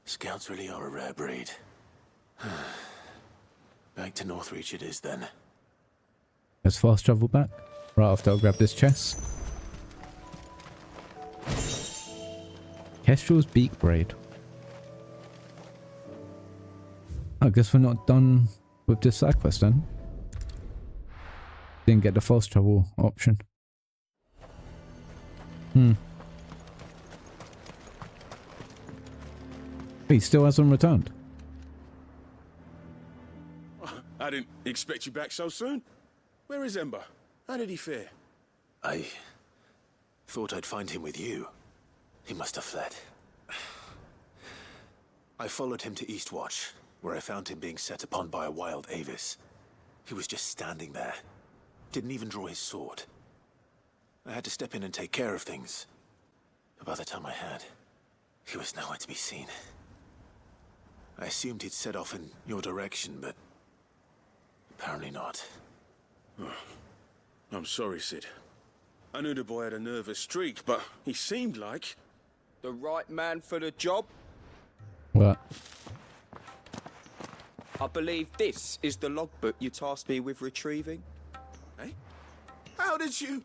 [SPEAKER 7] Scouts really are a rare breed. Back to Northreach it is then.
[SPEAKER 1] Let's fast travel back. Right after I'll grab this chest. Kestrel's beak braid. I guess we're not done with this side quest then. Didn't get the fast travel option. He still hasn't returned.
[SPEAKER 20] I didn't expect you back so soon. Where is Ember? How did he fare?
[SPEAKER 7] I thought I'd find him with you. He must have fled. I followed him to Eastwatch, where I found him being set upon by a wild Avis. He was just standing there. Didn't even draw his sword. I had to step in and take care of things. But by the time I had, he was nowhere to be seen. I assumed he'd set off in your direction, but apparently not.
[SPEAKER 20] I'm sorry, Sid. I knew the boy had a nervous streak, but he seemed like...
[SPEAKER 21] The right man for the job?
[SPEAKER 1] What?
[SPEAKER 21] I believe this is the logbook you tasked me with retrieving.
[SPEAKER 20] Eh? How did you...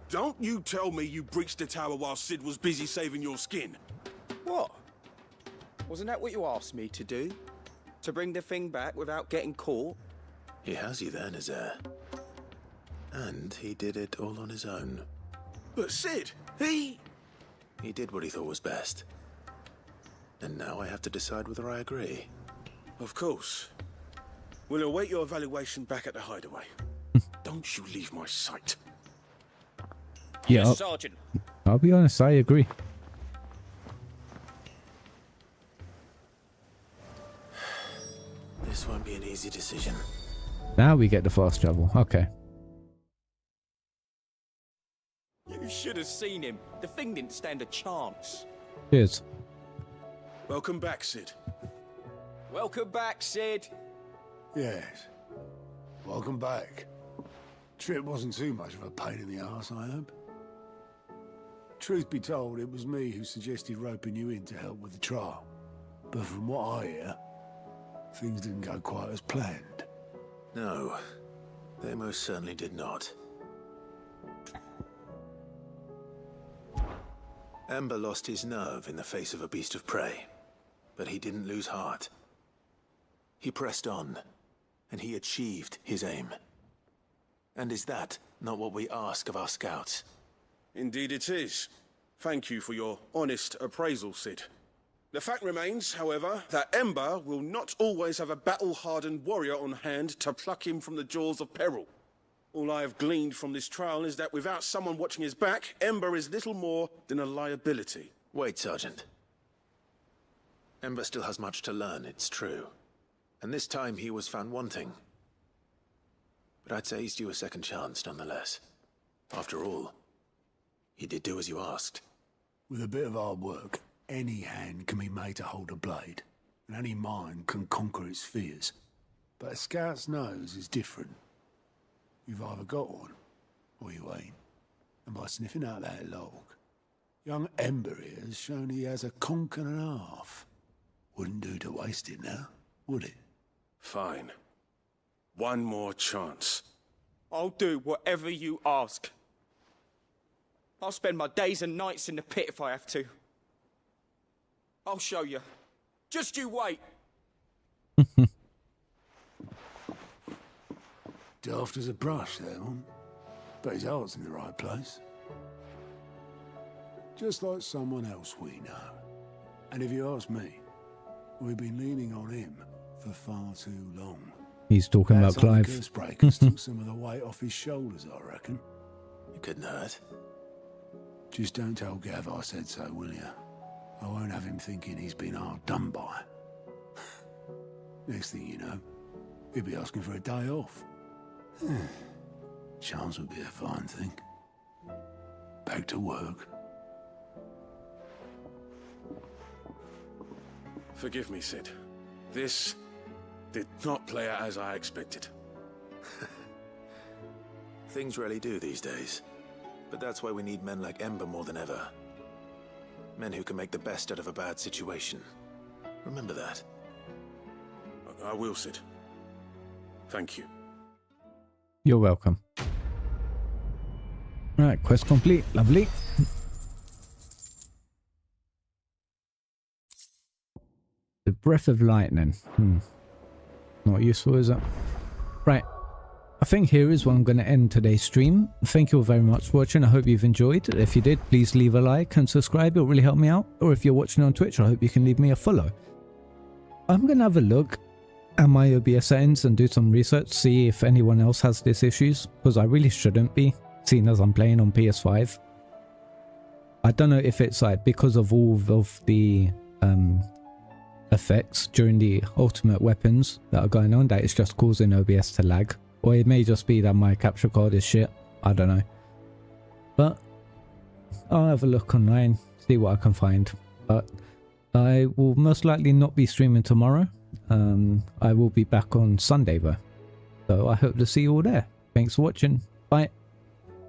[SPEAKER 20] Don't you tell me you breached the tower while Sid was busy saving your skin.
[SPEAKER 21] What? Wasn't that what you asked me to do? To bring the thing back without getting caught?
[SPEAKER 7] He has you there, Nazaire. And he did it all on his own.
[SPEAKER 20] But Sid, he
[SPEAKER 7] did what he thought was best. And now I have to decide whether I agree.
[SPEAKER 20] Of course. We'll await your evaluation back at the hideaway. Don't you leave my sight.
[SPEAKER 1] Yeah,
[SPEAKER 21] Yes, Sergeant.
[SPEAKER 1] I'll be honest, I agree.
[SPEAKER 7] This won't be an easy decision.
[SPEAKER 1] Now we get the fast travel. Okay.
[SPEAKER 21] You should have seen him. The thing didn't stand a chance.
[SPEAKER 1] Cheers.
[SPEAKER 20] Welcome back, Sid.
[SPEAKER 21] Welcome back, Sid.
[SPEAKER 12] Yes. Welcome back. Trip wasn't too much of a pain in the arse, I hope. Truth be told, it was me who suggested roping you in to help with the trial. But from what I hear, things didn't go quite as planned.
[SPEAKER 7] No, they most certainly did not. Ember lost his nerve in the face of a beast of prey, but he didn't lose heart. He pressed on, and he achieved his aim. And is that not what we ask of our scouts?
[SPEAKER 20] Indeed it is. Thank you for your honest appraisal, Sid. The fact remains, however, that Ember will not always have a battle-hardened warrior on hand to pluck him from the jaws of peril. All I have gleaned from this trial is that without someone watching his back, Ember is little more than a liability.
[SPEAKER 7] Wait, Sergeant. Ember still has much to learn, it's true. And this time he was found wanting.
[SPEAKER 3] but I'd say he's due a second chance nonetheless. After all, he did do as you asked.
[SPEAKER 12] With a bit of hard work, any hand can be made to hold a blade, and any mind can conquer its fears. But a scout's nose is different. You've either got one, or you ain't. And by sniffing out that log, young Ember here has shown he has a conk and a half. Wouldn't do to waste it now, would it?
[SPEAKER 20] Fine. One more chance.
[SPEAKER 21] I'll do whatever you ask. I'll spend my days and nights in the pit if I have to. I'll show you. Just you wait.
[SPEAKER 12] Daft as a brush, that one. But his heart's in the right place. Just like someone else we know. And if you ask me, we've been leaning on him for far too long.
[SPEAKER 1] He's talking about Clive.
[SPEAKER 12] The Breakers took some of the weight off his shoulders, I reckon.
[SPEAKER 3] It couldn't hurt.
[SPEAKER 12] Just don't tell Gav I said so, will you? I won't have him thinking he's been hard done by. Next thing you know, he'll be asking for a day off. Chance would be a fine thing. Back to work.
[SPEAKER 20] Forgive me, Sid. This did not play out as I expected.
[SPEAKER 3] Things really do these days. But that's why we need men like Ember more than ever. Men who can make the best out of a bad situation. Remember that.
[SPEAKER 20] I will, Sid. Thank you.
[SPEAKER 1] You're welcome. Right, quest complete. Lovely. The Breath of Lightning. Not useful, is it? Right. I think here is where I'm going to end today's stream. Thank you all very much for watching. I hope you've enjoyed. If you did, please leave a like and subscribe. It'll really help me out. Or if you're watching on Twitch, I hope you can leave me a follow. I'm going to have a look at my OBS settings and do some research, see if anyone else has these issues, because I really shouldn't be, seeing as I'm playing on PS5. I don't know if it's like because of all of the effects during the ultimate weapons that are going on that it's just causing OBS to lag, or it may just be that my capture card is shit. I don't know, but I'll have a look online, see what I can find. But I will most likely not be streaming tomorrow. I will be back on Sunday though, so I hope to see you all there. Thanks for watching. Bye.